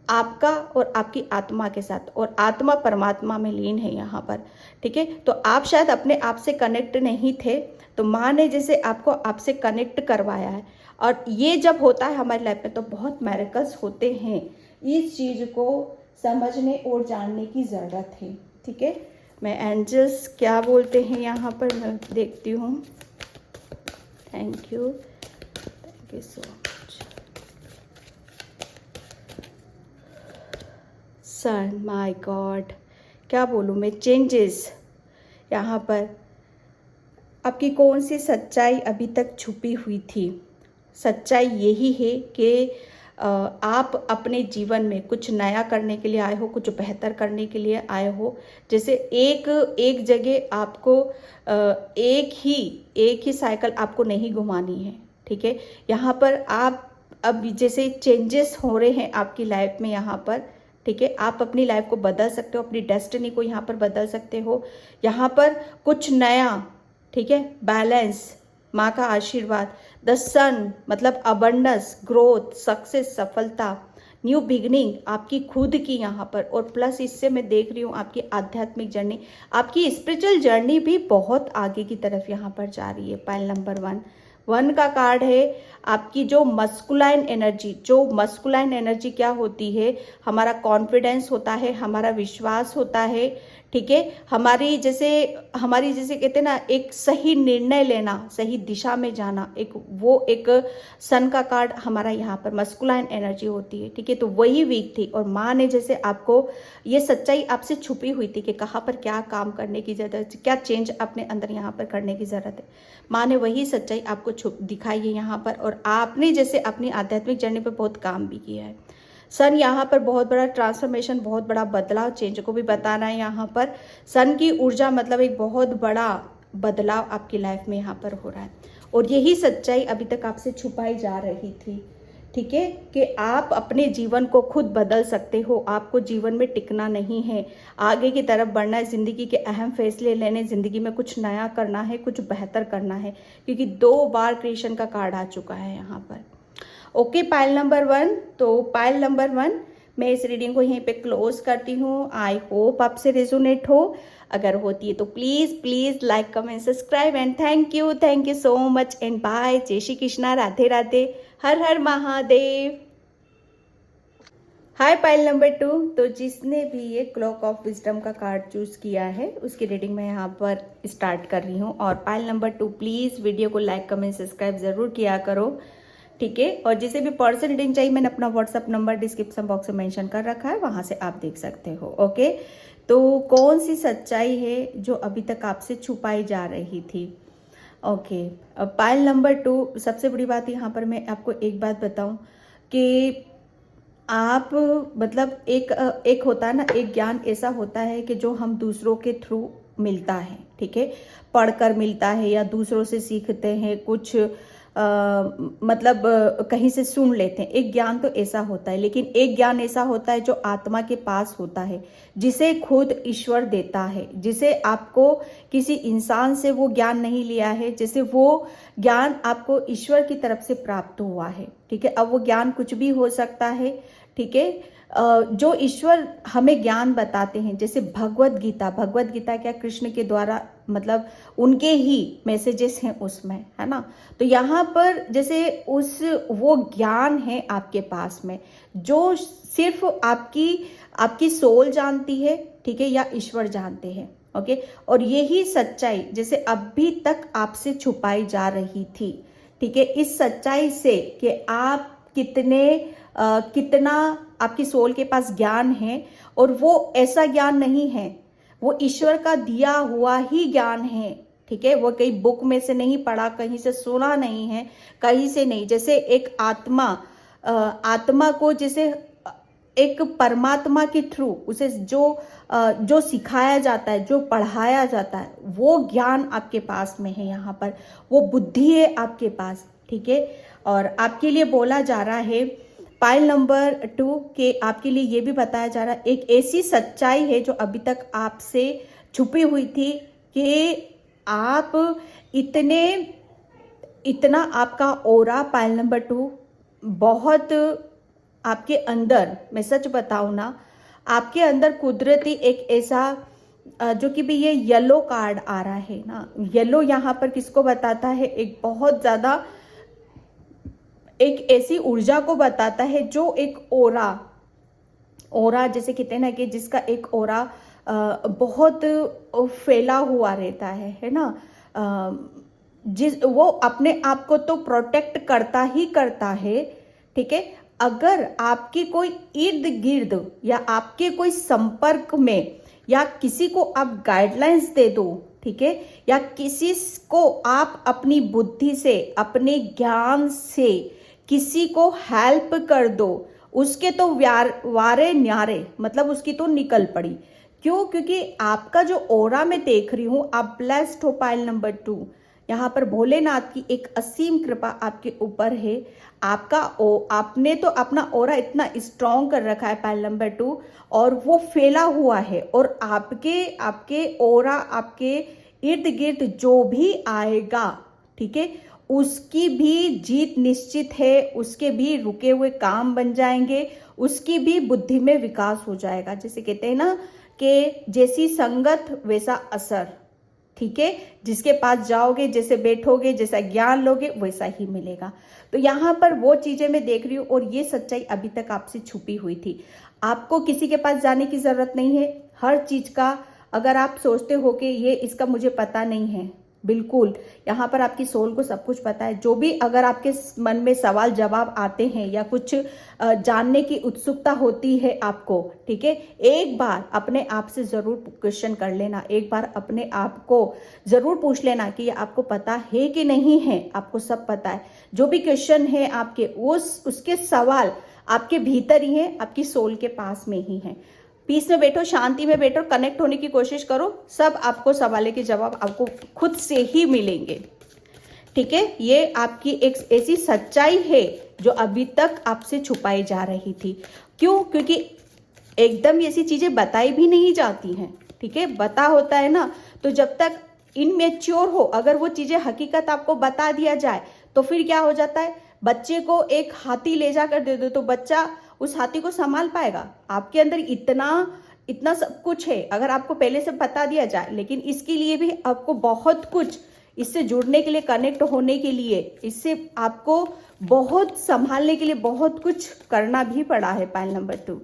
आपका और आपकी आत्मा के साथ, और आत्मा परमात्मा में लीन है यहाँ पर, ठीक है। तो आप शायद अपने आप से कनेक्ट नहीं थे, तो माँ ने जैसे आपको आपसे कनेक्ट करवाया है, और ये जब होता है हमारी लाइफ में तो बहुत मैरेकल्स होते हैं। इस चीज़ को समझने और जानने की ज़रूरत है, ठीक है। मैं एंजल्स क्या बोलते हैं यहाँ पर मैं देखती हूँ। Thank you so much. Sun, my God, क्या बोलूँ मैं, चेंजेस। यहाँ पर आपकी कौन सी सच्चाई अभी तक छुपी हुई थी? सच्चाई यही है कि आप अपने जीवन में कुछ नया करने के लिए आए हो, कुछ बेहतर करने के लिए आए हो। जैसे एक जगह आपको एक ही साइकिल आपको नहीं घुमानी है, ठीक है। यहाँ पर आप अब जैसे चेंजेस हो रहे हैं आपकी लाइफ में यहाँ पर, ठीक है। आप अपनी लाइफ को बदल सकते हो, अपनी डेस्टिनी को यहाँ पर बदल सकते हो। यहाँ पर कुछ नया, ठीक है, बैलेंस, माँ का आशीर्वाद, द सन मतलब अबंडेंस, ग्रोथ, सक्सेस, सफलता, न्यू बिगनिंग आपकी खुद की यहाँ पर। और प्लस इससे मैं देख रही हूँ आपकी आध्यात्मिक जर्नी, आपकी स्पिरिचुअल जर्नी भी बहुत आगे की तरफ यहाँ पर जा रही है। पाइल नंबर 1 का कार्ड है आपकी जो मस्कुलाइन एनर्जी क्या होती है? हमारा कॉन्फिडेंस होता है, हमारा विश्वास होता है, ठीक है। हमारी जैसे कहते हैं ना, एक सही निर्णय लेना, सही दिशा में जाना, एक सन का कार्ड हमारा यहाँ पर मस्कुलाइन एनर्जी होती है, ठीक है। तो वही वीक थी और माँ ने जैसे आपको ये सच्चाई आपसे छुपी हुई थी कि कहाँ पर क्या काम करने की जरूरत है, क्या चेंज अपने अंदर यहाँ पर करने की जरूरत है। माँ ने वही सच्चाई आपको दिखाई है यहाँ पर, और आपने जैसे अपनी आध्यात्मिक जर्नी पर बहुत काम भी किया है। सन यहाँ पर बहुत बड़ा ट्रांसफॉर्मेशन, बहुत बड़ा बदलाव, चेंज को भी बताना है यहाँ पर। सन की ऊर्जा मतलब एक बहुत बड़ा बदलाव आपकी लाइफ में यहाँ पर हो रहा है, और यही सच्चाई अभी तक आपसे छुपाई जा रही थी, ठीक है, कि आप अपने जीवन को खुद बदल सकते हो। आपको जीवन में टिकना नहीं है, आगे की तरफ बढ़ना है, जिंदगी के अहम फैसले लेने, जिंदगी में कुछ नया करना है, कुछ बेहतर करना है, क्योंकि 2 बार क्रिएशन का कार्ड आ चुका है यहाँ पर। Okay, pile number 1। तो पाइल नंबर 1, मैं इस रीडिंग को यहीं पे क्लोज करती हूँ। आई होप आपसे रेजोनेट हो। अगर होती है तो please like, comment, subscribe and thank you so much and bye. जय श्री कृष्णा, राधे राधे, हर हर महादेव। Hi pile number 2। तो जिसने भी ये क्लॉक ऑफ विजडम का कार्ड चूज किया है उसकी रीडिंग मैं यहाँ पर स्टार्ट कर रही हूँ। और पाइल नंबर 2, प्लीज वीडियो को लाइक, कमेंट, सब्सक्राइब जरूर किया करो, ठीक है। और जिसे भी पर्सनल रीडिंग चाहिए, मैंने अपना व्हाट्सअप नंबर डिस्क्रिप्शन बॉक्स में मेंशन कर रखा है, वहां से आप देख सकते हो। ओके, तो कौन सी सच्चाई है जो अभी तक आपसे छुपाई जा रही थी? ओके, पाइल नंबर 2, सबसे बड़ी बात यहाँ पर मैं आपको एक बात बताऊं कि आप मतलब एक होता है ना, एक ज्ञान ऐसा होता है कि जो हम दूसरों के थ्रू मिलता है, ठीक है, पढ़कर मिलता है या दूसरों से सीखते हैं कुछ, मतलब कहीं से सुन लेते हैं। एक ज्ञान तो ऐसा होता है, लेकिन एक ज्ञान ऐसा होता है जो आत्मा के पास होता है, जिसे खुद ईश्वर देता है, जिसे आपको किसी इंसान से वो ज्ञान नहीं लिया है, जैसे वो ज्ञान आपको ईश्वर की तरफ से प्राप्त हुआ है, ठीक है। अब वो ज्ञान कुछ भी हो सकता है, ठीक है। जो ईश्वर हमें ज्ञान बताते हैं, जैसे भगवत गीता क्या कृष्ण के द्वारा, मतलब उनके ही मैसेजेस हैं उसमें, है ना। तो यहाँ पर जैसे वो ज्ञान है आपके पास में, जो सिर्फ आपकी सोल जानती है, ठीक है, या ईश्वर जानते हैं। ओके, और यही सच्चाई जैसे अभी तक आपसे छुपाई जा रही थी, ठीक है, इस सच्चाई से कि आप कितना आपकी सोल के पास ज्ञान है, और वो ऐसा ज्ञान नहीं है, वो ईश्वर का दिया हुआ ही ज्ञान है, ठीक है। वो कहीं बुक में से नहीं पढ़ा, कहीं से सुना नहीं है, कहीं से नहीं। जैसे एक आत्मा को जैसे एक परमात्मा के थ्रू उसे जो सिखाया जाता है, जो पढ़ाया जाता है, वो ज्ञान आपके पास में है यहाँ पर, वो बुद्धि है आपके पास, ठीक है। और आपके लिए बोला जा रहा है पाइल नंबर 2 के आपके लिए ये भी बताया जा रहा है, एक ऐसी सच्चाई है जो अभी तक आपसे छुपी हुई थी कि आप इतना आपका ऑरा, पाइल नंबर 2, बहुत आपके अंदर, मैं सच बताऊं ना, आपके अंदर कुदरती एक ऐसा जो कि भी ये येलो कार्ड आ रहा है ना, येलो यहाँ पर किसको बताता है? एक बहुत ज्यादा एक ऐसी ऊर्जा को बताता है जो एक ओरा जैसे कहते हैं ना, कि जिसका एक ओरा बहुत फैला हुआ रहता है ना। वो अपने आप को तो प्रोटेक्ट करता ही करता है, ठीक है। अगर आपकी कोई इर्द गिर्द या आपके कोई संपर्क में या किसी को आप गाइडलाइंस दे दो, ठीक है, या किसी को आप अपनी बुद्धि से अपने ज्ञान से किसी को हेल्प कर दो, उसके तो वारे न्यारे, मतलब उसकी तो निकल पड़ी। क्यों? क्योंकि आपका जो ओरा मैं देख रही हूं, आप ब्लेस्ड हो पाइल नंबर 2। यहाँ पर भोलेनाथ की एक असीम कृपा आपके ऊपर है। आपने तो अपना ओरा इतना स्ट्रॉन्ग कर रखा है पाइल नंबर 2, और वो फैला हुआ है, और आपके ओरा, आपके इर्द गिर्द जो भी आएगा, ठीक है, उसकी भी जीत निश्चित है, उसके भी रुके हुए काम बन जाएंगे, उसकी भी बुद्धि में विकास हो जाएगा। जैसे कहते हैं ना कि जैसी संगत वैसा असर, ठीक है, जिसके पास जाओगे, जैसे बैठोगे, जैसा ज्ञान लोगे, वैसा ही मिलेगा। तो यहाँ पर वो चीजें मैं देख रही हूँ, और ये सच्चाई अभी तक आपसे छुपी हुई थी। आपको किसी के पास जाने की जरूरत नहीं है। हर चीज का अगर आप सोचते हो कि ये इसका मुझे पता नहीं है, बिल्कुल यहाँ पर आपकी सोल को सब कुछ पता है। जो भी अगर आपके मन में सवाल जवाब आते हैं या कुछ जानने की उत्सुकता होती है आपको, ठीक है, एक बार अपने आप से जरूर क्वेश्चन कर लेना, एक बार अपने आप को जरूर पूछ लेना कि ये आपको पता है कि नहीं है। आपको सब पता है। जो भी क्वेश्चन है आपके, उसके सवाल आपके भीतर ही है, आपकी सोल के पास में ही है। पीस में बैठो, शांति में बैठो, कनेक्ट होने की कोशिश करो, सब आपको सवालों के जवाब आपको खुद से ही मिलेंगे, ठीक है। ये आपकी एक ऐसी सच्चाई है जो अभी तक आपसे छुपाई जा रही थी। क्यों? क्योंकि एकदम ऐसी चीजें बताई भी नहीं जाती हैं, ठीक है। बता होता है ना, तो जब तक इनमेच्योर हो, अगर वो चीजें हकीकत आपको बता दिया जाए तो फिर क्या हो जाता है, बच्चे को एक हाथी ले जाकर दे दो तो बच्चा उस हाथी को संभाल पाएगा? आपके अंदर इतना इतना सब कुछ है, अगर आपको पहले से बता दिया जाए। लेकिन इसके लिए भी आपको बहुत कुछ, इससे जुड़ने के लिए, कनेक्ट होने के लिए, इससे आपको बहुत संभालने के लिए बहुत कुछ करना भी पड़ा है। पाइल नंबर 2,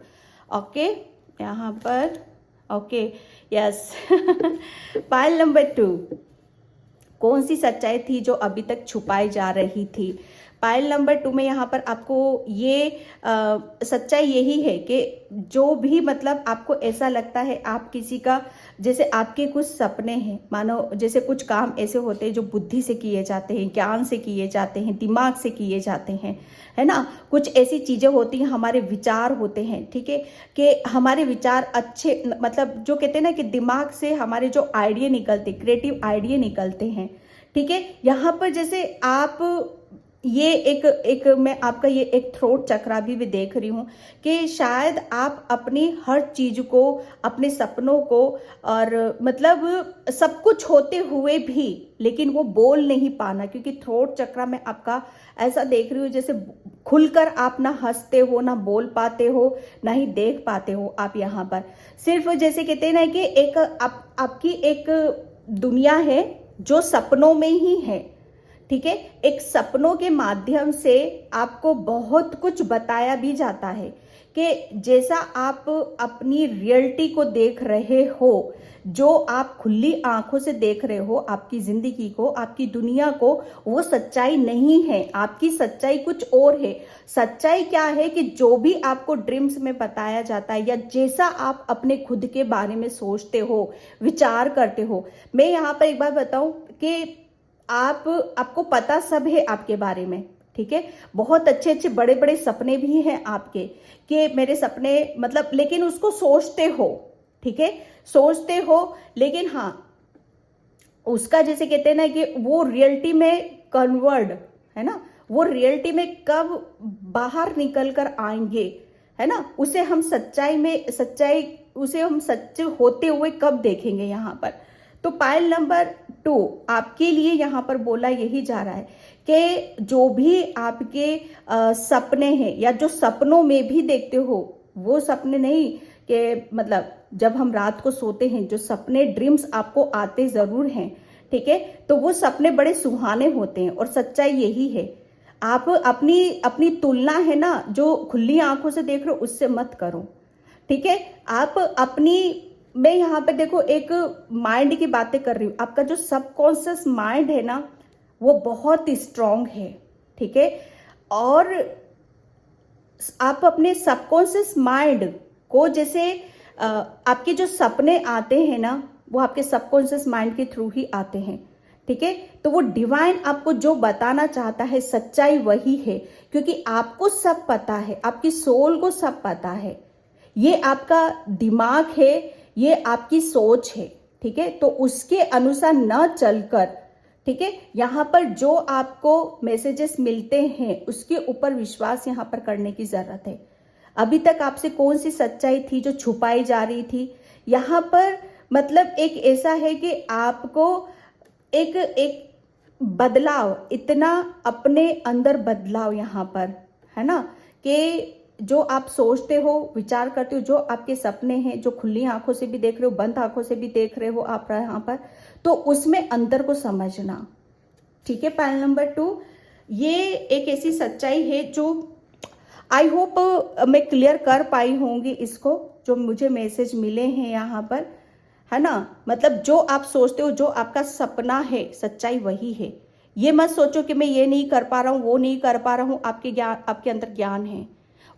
ओके, यहाँ पर ओके, यस। पाइल नंबर 2, कौन सी सच्चाई थी जो अभी तक छुपाई जा रही थी? पाइल नंबर 2 में यहाँ पर आपको ये सच्चाई यही है कि जो भी, मतलब आपको ऐसा लगता है आप किसी का, जैसे आपके कुछ सपने हैं, मानो जैसे कुछ काम ऐसे होते हैं जो बुद्धि से किए जाते हैं, ज्ञान से किए जाते हैं, दिमाग से किए जाते हैं, है ना। कुछ ऐसी चीजें होती हैं, हमारे विचार होते हैं, ठीक है, कि हमारे विचार अच्छे, मतलब जो कहते हैं ना कि दिमाग से हमारे जो आइडिया निकलते, क्रिएटिव आइडिया निकलते हैं, ठीक है। यहाँ पर जैसे आप ये एक मैं आपका ये एक थ्रोट चक्रा भी देख रही हूँ कि शायद आप अपनी हर चीज को, अपने सपनों को, और मतलब सब कुछ होते हुए भी, लेकिन वो बोल नहीं पाना, क्योंकि थ्रोट चक्रा में आपका ऐसा देख रही हूँ जैसे खुलकर आप ना हंसते हो, ना बोल पाते हो, ना ही देख पाते हो। आप यहाँ पर सिर्फ जैसे कहते हैं ना कि एक आपकी एक दुनिया है जो सपनों में ही है, ठीक है। एक सपनों के माध्यम से आपको बहुत कुछ बताया भी जाता है कि जैसा आप अपनी रियलिटी को देख रहे हो, जो आप खुली आंखों से देख रहे हो आपकी जिंदगी को, आपकी दुनिया को, वो सच्चाई नहीं है। आपकी सच्चाई कुछ और है। सच्चाई क्या है कि जो भी आपको ड्रीम्स में बताया जाता है, या जैसा आप अपने खुद के बारे में सोचते हो, विचार करते हो। मैं यहाँ पर एक बात बताऊं कि आपको पता सब है आपके बारे में, ठीक है। बहुत अच्छे अच्छे बड़े बड़े सपने भी हैं आपके, कि मेरे सपने, मतलब, लेकिन उसको सोचते हो, ठीक है, सोचते हो, लेकिन हाँ, उसका जैसे कहते हैं ना कि वो रियलिटी में कन्वर्ट, है ना, वो रियलिटी में कब बाहर निकल कर आएंगे, है ना, उसे हम सच्चे होते हुए कब देखेंगे यहाँ पर। तो पाइल नंबर 2 आपके लिए यहाँ पर बोला यही जा रहा है कि जो भी आपके सपने हैं, या जो सपनों में भी देखते हो, वो सपने नहीं कि, मतलब जब हम रात को सोते हैं, जो सपने ड्रीम्स आपको आते जरूर हैं, ठीक है, तो वो सपने बड़े सुहाने होते हैं। और सच्चाई यही है, आप अपनी तुलना है ना, जो खुली आंखों से देख रहे हो, उससे मत करो, ठीक है। आप अपनी, मैं यहाँ पे देखो एक माइंड की बातें कर रही हूँ, आपका जो सबकॉन्शियस माइंड है ना, वो बहुत स्ट्रांग है, ठीक है। और आप अपने सबकॉन्शियस माइंड को जैसे आपके जो सपने आते हैं ना, वो आपके सबकॉन्शियस माइंड के थ्रू ही आते हैं, ठीक है। तो वो डिवाइन आपको जो बताना चाहता है सच्चाई वही है, क्योंकि आपको सब पता है, आपकी सोल को सब पता है। ये आपका दिमाग है, ये आपकी सोच है, ठीक है। तो उसके अनुसार न चलकर, ठीक है, यहाँ पर जो आपको मैसेजेस मिलते हैं उसके ऊपर विश्वास यहाँ पर करने की जरूरत है। अभी तक आपसे कौन सी सच्चाई थी जो छुपाई जा रही थी, यहाँ पर मतलब एक ऐसा है कि आपको एक एक बदलाव, इतना अपने अंदर बदलाव यहाँ पर है ना, कि जो आप सोचते हो, विचार करते हो, जो आपके सपने हैं, जो खुली आंखों से भी देख रहे हो, बंद आंखों से भी देख रहे हो आप यहाँ पर, तो उसमें अंदर को समझना, ठीक है। पायल नंबर 2, ये एक ऐसी सच्चाई है जो आई होप मैं क्लियर कर पाई होंगी इसको, जो मुझे मैसेज मिले हैं यहाँ पर, है ना। मतलब जो आप सोचते हो, जो आपका सपना है, सच्चाई वही है। ये मत सोचो कि मैं ये नहीं कर पा रहा हूँ, वो नहीं कर पा रहा हूँ। आपके ज्ञान, आपके अंदर ज्ञान है,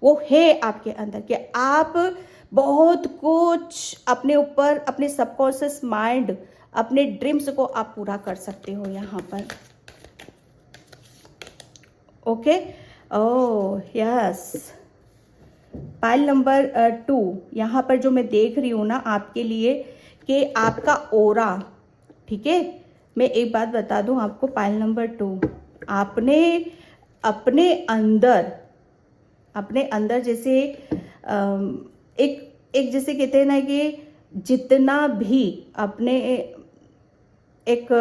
वो है आपके अंदर, कि आप बहुत कुछ अपने ऊपर, अपने सबकॉन्शियस माइंड, अपने ड्रीम्स को आप पूरा कर सकते हो यहाँ पर, okay. Oh yes, pile number 2 यहाँ पर जो मैं देख रही हूँ ना आपके लिए, कि आपका ओरा, ठीक है। मैं एक बात बता दूँ आपको, पाइल नंबर 2, आपने अपने अंदर जैसे एक जैसे कहते हैं ना कि जितना भी अपने एक,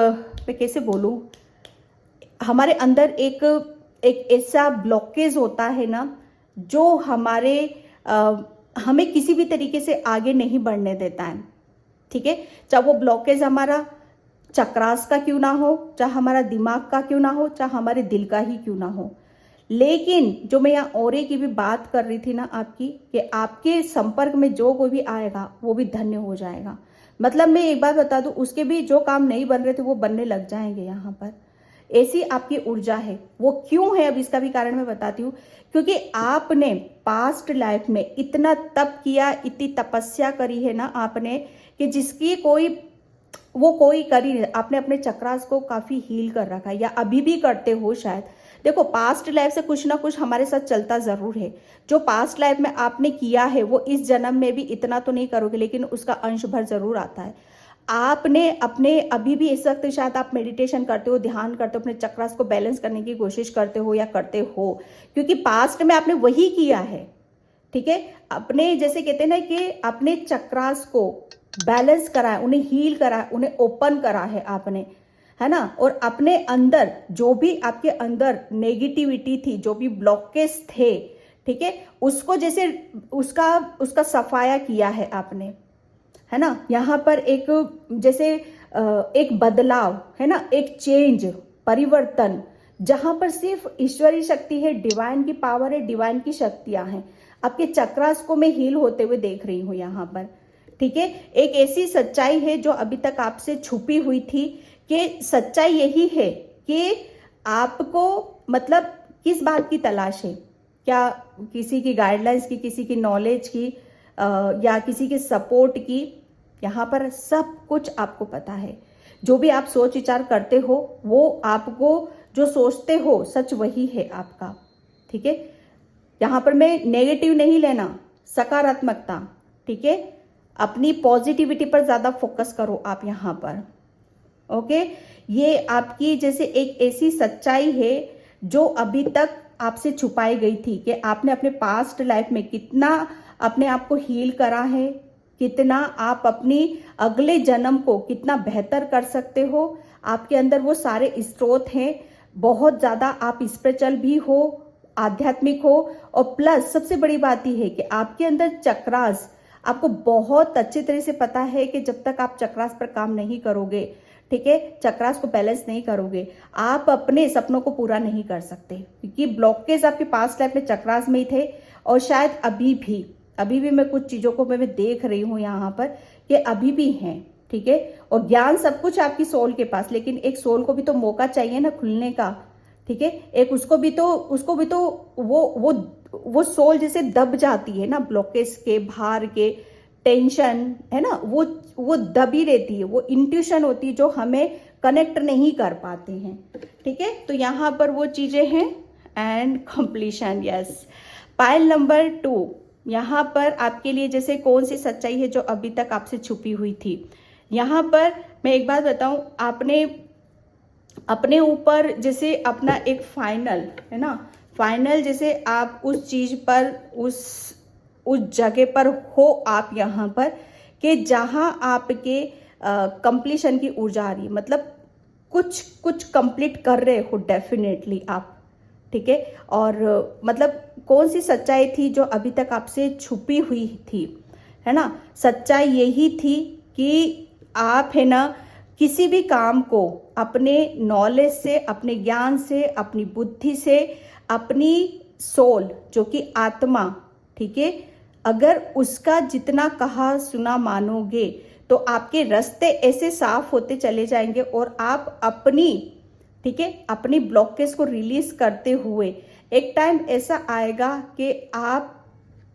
मैं कैसे बोलूँ, हमारे अंदर एक ऐसा ब्लॉकेज होता है ना, जो हमें किसी भी तरीके से आगे नहीं बढ़ने देता है, ठीक है। चाहे वो ब्लॉकेज हमारा चक्रास का क्यों ना हो, चाहे हमारा दिमाग का क्यों ना हो, चाहे हमारे दिल का ही क्यों ना हो। लेकिन जो मैं यहाँ औरे की भी बात कर रही थी ना आपकी, कि आपके संपर्क में जो कोई भी आएगा वो भी धन्य हो जाएगा। मतलब मैं एक बात बता दूं, उसके भी जो काम नहीं बन रहे थे वो बनने लग जाएंगे यहाँ पर। ऐसी आपकी ऊर्जा है। वो क्यों है, अब इसका भी कारण मैं बताती हूँ। क्योंकि आपने पास्ट लाइफ में इतना तप किया, इतनी तपस्या करी है ना आपने, कि जिसकी कोई कर ही नहीं। आपने अपने चक्रास को काफी हील कर रखा है, या अभी भी करते हो शायद। देखो, पास्ट लाइफ से कुछ ना कुछ हमारे साथ चलता जरूर है। जो पास्ट लाइफ में आपने किया है वो इस जन्म में भी इतना तो नहीं करोगे, लेकिन उसका अंश भर जरूर आता है। आपने अपने अभी भी इस वक्त शायद आप मेडिटेशन करते हो, ध्यान करते हो, अपने चक्रास को बैलेंस करने की कोशिश करते हो या करते हो, क्योंकि पास्ट में आपने वही किया है, ठीक है। अपने जैसे कहते हैं ना कि अपने चक्रास को बैलेंस करा है, उन्हें हील करा है, उन्हें ओपन करा है आपने, है ना। और अपने अंदर जो भी आपके अंदर नेगेटिविटी थी, जो भी ब्लॉकेज थे, ठीक है, उसको जैसे उसका सफाया किया है आपने, है ना। यहाँ पर एक जैसे एक बदलाव है ना, एक चेंज, परिवर्तन, जहां पर सिर्फ ईश्वरीय शक्ति है, डिवाइन की पावर है, डिवाइन की शक्तियां हैं। आपके चक्रास को मैं हील होते हुए देख रही हूं यहाँ पर, ठीक है। एक ऐसी सच्चाई है जो अभी तक आपसे छुपी हुई थी, कि सच्चाई यही है कि आपको मतलब किस बात की तलाश है, क्या किसी की गाइडलाइंस की, किसी की नॉलेज की, या किसी के सपोर्ट की। यहाँ पर सब कुछ आपको पता है। जो भी आप सोच विचार करते हो, वो आपको जो सोचते हो सच वही है आपका, ठीक है। यहाँ पर मैं नेगेटिव नहीं लेना, सकारात्मकता, ठीक है। अपनी पॉजिटिविटी पर ज्यादा फोकस करो आप यहाँ पर, ओके। ये आपकी जैसे एक ऐसी सच्चाई है जो अभी तक आपसे छुपाई गई थी, कि आपने अपने पास्ट लाइफ में कितना अपने आप को हील करा है, कितना आप अपनी अगले जन्म को कितना बेहतर कर सकते हो। आपके अंदर वो सारे स्रोत हैं, बहुत ज्यादा आप स्पिरिचुअल भी हो, आध्यात्मिक हो, और प्लस सबसे बड़ी बात यह है कि आपके अंदर चक्रास, आपको बहुत अच्छी तरह से पता है कि जब तक आप चक्रास पर काम नहीं करोगे, ठीक है, चक्रास को बैलेंस नहीं करोगे, आप अपने सपनों को पूरा नहीं कर सकते। क्योंकि ब्लॉकेज आपके पास्ट लाइफ में चक्रास में ही थे, और शायद अभी भी मैं कुछ चीजों को मैं देख रही हूं यहाँ पर कि अभी भी हैं, ठीक है। और ज्ञान सब कुछ आपकी सोल के पास, लेकिन एक सोल को भी तो मौका चाहिए ना खुलने का, ठीक है। एक उसको भी तो वो सोल जैसे दब जाती है ना, ब्लॉकेज के, भार के, टेंशन है ना, वो दबी रहती है, वो इंट्यूशन होती है जो हमें कनेक्ट नहीं कर पाते हैं, ठीक है। तो यहाँ पर वो चीजें हैं। And completion, yes. Pile number 2, यहाँ पर आपके लिए जैसे कौन सी सच्चाई है जो अभी तक आपसे छुपी हुई थी। यहाँ पर मैं एक बात बताऊं, आपने अपने ऊपर जैसे अपना एक फाइनल है ना, फाइनल जैसे आप उस चीज पर, उस जगह पर हो आप यहाँ पर, कि जहाँ आपके कंप्लीशन की ऊर्जा आ रही है, मतलब कुछ कंप्लीट कर रहे हो डेफिनेटली आप, ठीक है। और मतलब कौन सी सच्चाई थी जो अभी तक आपसे छुपी हुई थी, है ना। सच्चाई यही थी कि आप है ना किसी भी काम को अपने नॉलेज से, अपने ज्ञान से, अपनी बुद्धि से, अपनी सोल जो कि आत्मा, ठीक है, अगर उसका जितना कहा सुना मानोगे तो आपके रास्ते ऐसे साफ होते चले जाएंगे और आप अपनी, ठीक है, अपनी ब्लॉकेज को रिलीज करते हुए एक टाइम ऐसा आएगा कि आप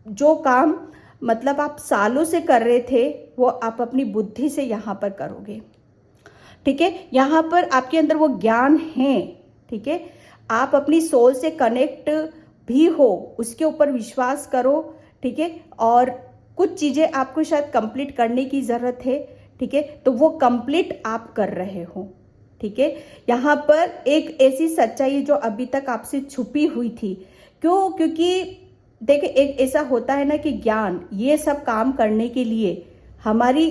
जो काम मतलब आप सालों से कर रहे थे वो आप अपनी बुद्धि से यहाँ पर करोगे, ठीक है। यहाँ पर आपके अंदर वो ज्ञान है, ठीक है। आप अपनी सोल से कनेक्ट भी हो, उसके ऊपर विश्वास करो, ठीक है। और कुछ चीज़ें आपको शायद कंप्लीट करने की ज़रूरत है, ठीक है, तो वो कंप्लीट आप कर रहे हो, ठीक है। यहाँ पर एक ऐसी सच्चाई जो अभी तक आपसे छुपी हुई थी, क्योंकि देखिए एक ऐसा होता है ना कि ज्ञान ये सब काम करने के लिए हमारी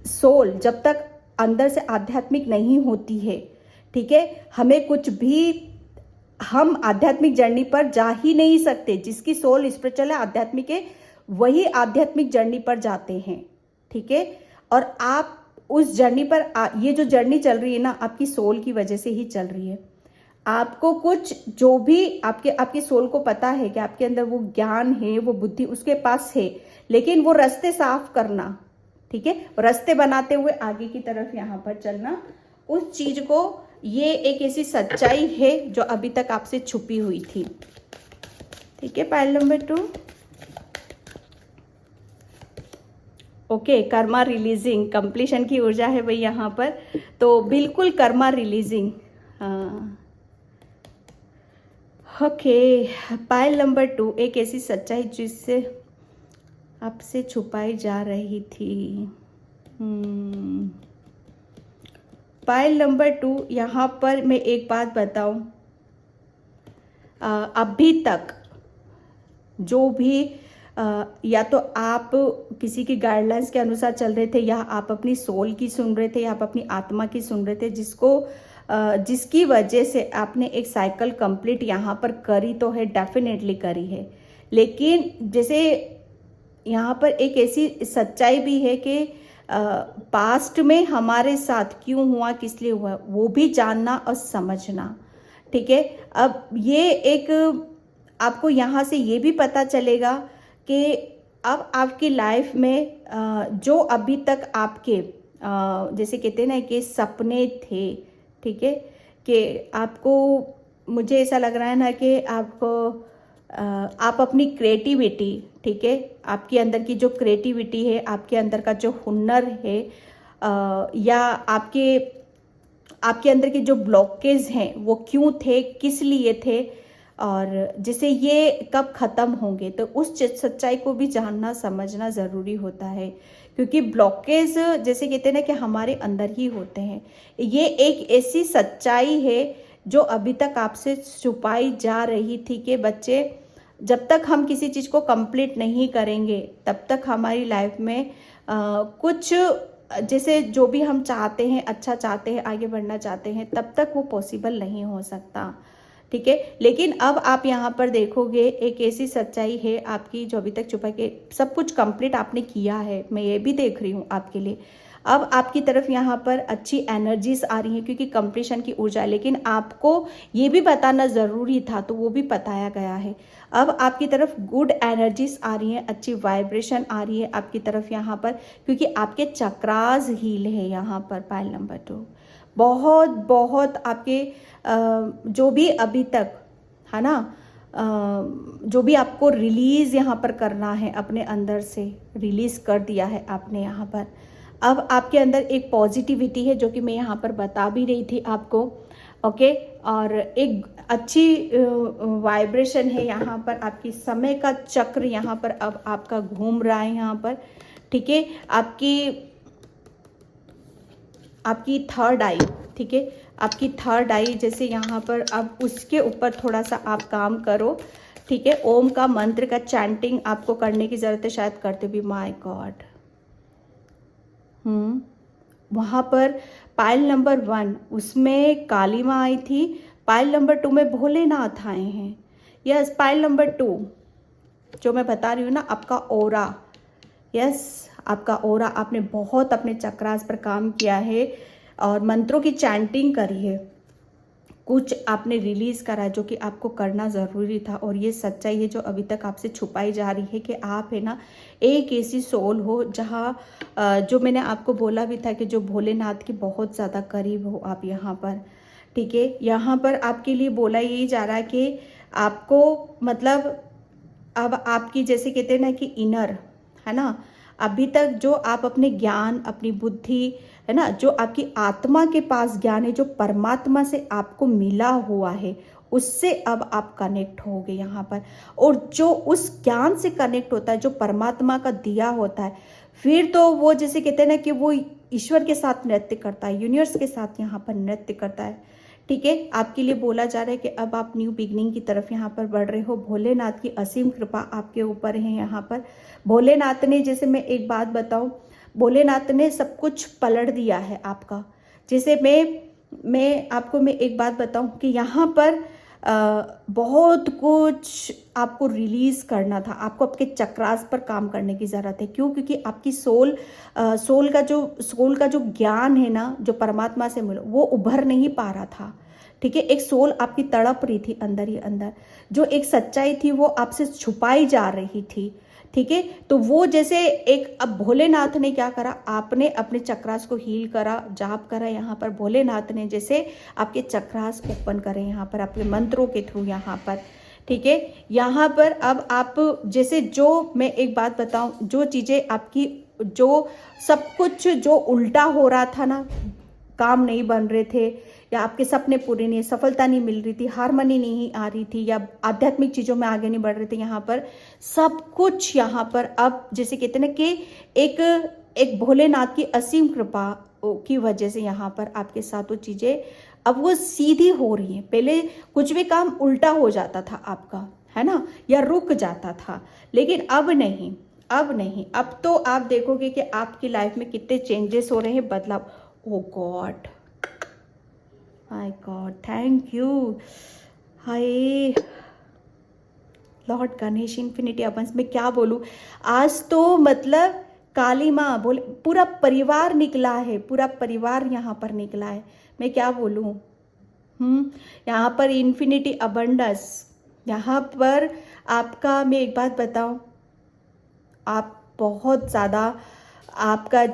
सोल जब तक अंदर से आध्यात्मिक नहीं होती है, ठीक है, हमें कुछ भी, हम आध्यात्मिक जर्नी पर जा ही नहीं सकते। जिसकी सोल स्पिरिचुअल है, आध्यात्मिक है, वही आध्यात्मिक जर्नी पर जाते हैं, ठीक है। और आप उस जर्नी पर ये जो जर्नी चल रही है ना, आपकी सोल की वजह से ही चल रही है। आपको कुछ जो भी आपकी सोल को पता है कि आपके अंदर वो ज्ञान है, वो बुद्धि उसके पास है, लेकिन वो रास्ते साफ करना, ठीक है, रास्ते बनाते हुए आगे की तरफ यहाँ पर चलना, उस चीज को, ये एक ऐसी सच्चाई है जो अभी तक आपसे छुपी हुई थी, ठीक है। Pile number 2, okay. Karma releasing, completion की ऊर्जा है भाई यहाँ पर, तो बिल्कुल Karma releasing, okay. Pile number 2, एक ऐसी सच्चाई जिससे आपसे छुपाई जा रही थी। पाइल नंबर 2, यहाँ पर मैं एक बात बताऊं, अभी तक जो भी या तो आप किसी की गाइडलाइंस के अनुसार चल रहे थे, या आप अपनी सोल की सुन रहे थे, या आप अपनी आत्मा की सुन रहे थे, जिसकी वजह से आपने एक साइकिल कंप्लीट यहाँ पर करी तो है, डेफिनेटली करी है। लेकिन जैसे यहाँ पर एक ऐसी सच्चाई भी है कि पास्ट में हमारे साथ क्यों हुआ, किस लिए हुआ, वो भी जानना और समझना, ठीक है। अब ये एक आपको यहाँ से ये भी पता चलेगा कि अब आपकी लाइफ में जो अभी तक आपके जैसे कहते हैं ना कि सपने थे, ठीक है, कि आपको, मुझे ऐसा लग रहा है ना कि आपको आप अपनी क्रिएटिविटी, ठीक है, आपके अंदर की जो क्रिएटिविटी है, आपके अंदर का जो हुनर है, या आपके अंदर के जो ब्लॉकेज हैं वो क्यों थे, किस लिए थे, और जैसे ये कब ख़त्म होंगे, तो उस सच्चाई को भी जानना समझना ज़रूरी होता है। क्योंकि ब्लॉकेज जैसे कहते हैं ना कि हमारे अंदर ही होते हैं। ये एक ऐसी सच्चाई है जो अभी तक आपसे छुपाई जा रही थी कि बच्चे, जब तक हम किसी चीज़ को कंप्लीट नहीं करेंगे तब तक हमारी लाइफ में कुछ, जैसे जो भी हम चाहते हैं, अच्छा चाहते हैं, आगे बढ़ना चाहते हैं, तब तक वो पॉसिबल नहीं हो सकता, ठीक है। लेकिन अब आप यहाँ पर देखोगे एक ऐसी सच्चाई है आपकी जो अभी तक छुपा के, सब कुछ कंप्लीट आपने किया है, मैं ये भी देख रही हूँ आपके लिए। अब आपकी तरफ यहाँ पर अच्छी एनर्जीज आ रही हैं क्योंकि कंप्लीशन की ऊर्जा, लेकिन आपको ये भी बताना ज़रूरी था तो वो भी बताया गया है। अब आपकी तरफ गुड एनर्जीज आ रही हैं, अच्छी वाइब्रेशन आ रही है आपकी तरफ यहाँ पर, क्योंकि आपके चक्रास हील है यहाँ पर पायल नंबर 2। बहुत बहुत आपके जो भी अभी तक है ना, जो भी आपको रिलीज़ यहाँ पर करना है अपने अंदर से, रिलीज़ कर दिया है आपने यहाँ पर। अब आपके अंदर एक पॉजिटिविटी है जो कि मैं यहाँ पर बता भी रही थी आपको, ओके। और एक अच्छी वाइब्रेशन है यहाँ पर, आपकी समय का चक्र यहाँ पर अब आपका घूम रहा है यहाँ पर, ठीक है। आपकी थर्ड आई, ठीक है, आपकी थर्ड आई जैसे यहाँ पर, अब उसके ऊपर थोड़ा सा आप काम करो, ठीक है। ओम का मंत्र का चैंटिंग आपको करने की ज़रूरत है, शायद करते भी, माय गॉड। वहाँ पर पायल नंबर 1 उसमें काली माँ आई थी, पायल नंबर 2 में भोलेनाथ आए हैं। यस, पायल नंबर 2 जो मैं बता रही हूँ ना, आपका ओरा, यस, आपका ओरा, आपने बहुत अपने चक्रास पर काम किया है और मंत्रों की चैंटिंग करी है, कुछ आपने रिलीज़ करा जो कि आपको करना ज़रूरी था। और ये सच्चाई है जो अभी तक आपसे छुपाई जा रही है कि आप है ना एक ऐसी सोल हो जहाँ जो मैंने आपको बोला भी था कि जो भोलेनाथ के बहुत ज़्यादा करीब हो आप यहाँ पर, ठीक है। यहाँ पर आपके लिए बोला यही जा रहा है कि आपको मतलब अब आपकी जैसे कहते हैं ना कि इनर है ना, अभी तक जो आप अपने ज्ञान, अपनी बुद्धि है ना, जो आपकी आत्मा के पास ज्ञान है, जो परमात्मा से आपको मिला हुआ है, उससे अब आप कनेक्ट होगे यहाँ पर। और जो उस ज्ञान से कनेक्ट होता है, जो परमात्मा का दिया होता है, फिर तो वो जैसे कहते हैं ना कि वो ईश्वर के साथ नृत्य करता है, यूनिवर्स के साथ यहाँ पर नृत्य करता है, ठीक है। आपके लिए बोला जा रहा है कि अब आप न्यू बिगनिंग की तरफ यहाँ पर बढ़ रहे हो। भोलेनाथ की असीम कृपा आपके ऊपर है यहाँ पर। भोलेनाथ ने, जैसे मैं एक बात बताऊँ, भोलेनाथ ने सब कुछ पलट दिया है आपका। जैसे मैं एक बात बताऊं कि यहाँ पर बहुत कुछ आपको रिलीज़ करना था, आपको आपके चक्रास पर काम करने की ज़रूरत है। क्यों? क्योंकि आपकी सोल का जो ज्ञान है ना, जो परमात्मा से मिलो, वो उभर नहीं पा रहा था, ठीक है। एक सोल आपकी तड़प रही थी अंदर ही अंदर, जो एक सच्चाई थी वो आपसे छुपाई जा रही थी, ठीक है। तो वो जैसे एक, अब भोलेनाथ ने क्या करा, आपने अपने चक्रास को हील करा, जाप करा यहाँ पर। भोलेनाथ ने जैसे आपके चक्रास ओपन करे यहाँ पर आपके मंत्रों के थ्रू यहाँ पर, ठीक है। यहाँ पर अब आप जैसे, जो मैं एक बात बताऊं, जो चीज़ें आपकी, जो सब कुछ जो उल्टा हो रहा था ना, काम नहीं बन रहे थे, या आपके सपने पूरे नहीं, सफलता नहीं मिल रही थी, हारमोनी नहीं आ रही थी, या आध्यात्मिक चीज़ों में आगे नहीं बढ़ रहे थे, यहाँ पर सब कुछ यहाँ पर अब जैसे कहते हैं ना कि एक भोलेनाथ की असीम कृपा की वजह से यहाँ पर आपके साथ वो चीज़ें अब वो सीधी हो रही हैं। पहले कुछ भी काम उल्टा हो जाता था आपका, है ना, या रुक जाता था, लेकिन अब नहीं, अब नहीं। अब तो आप देखोगे कि आपकी लाइफ में कितने चेंजेस हो रहे हैं, बदलाव। Oh God, my God, thank you, hi Lord Ganesh, infinity abundance. मैं क्या बोलूँ, आज तो मतलब काली माँ बोले, पूरा परिवार निकला है, पूरा परिवार यहाँ पर निकला है। मैं क्या बोलूँ, यहाँ पर इन्फिनिटी अबंडस, यहाँ पर आपका, मैं एक बात बताऊँ, आप बहुत ज़्यादा, आपका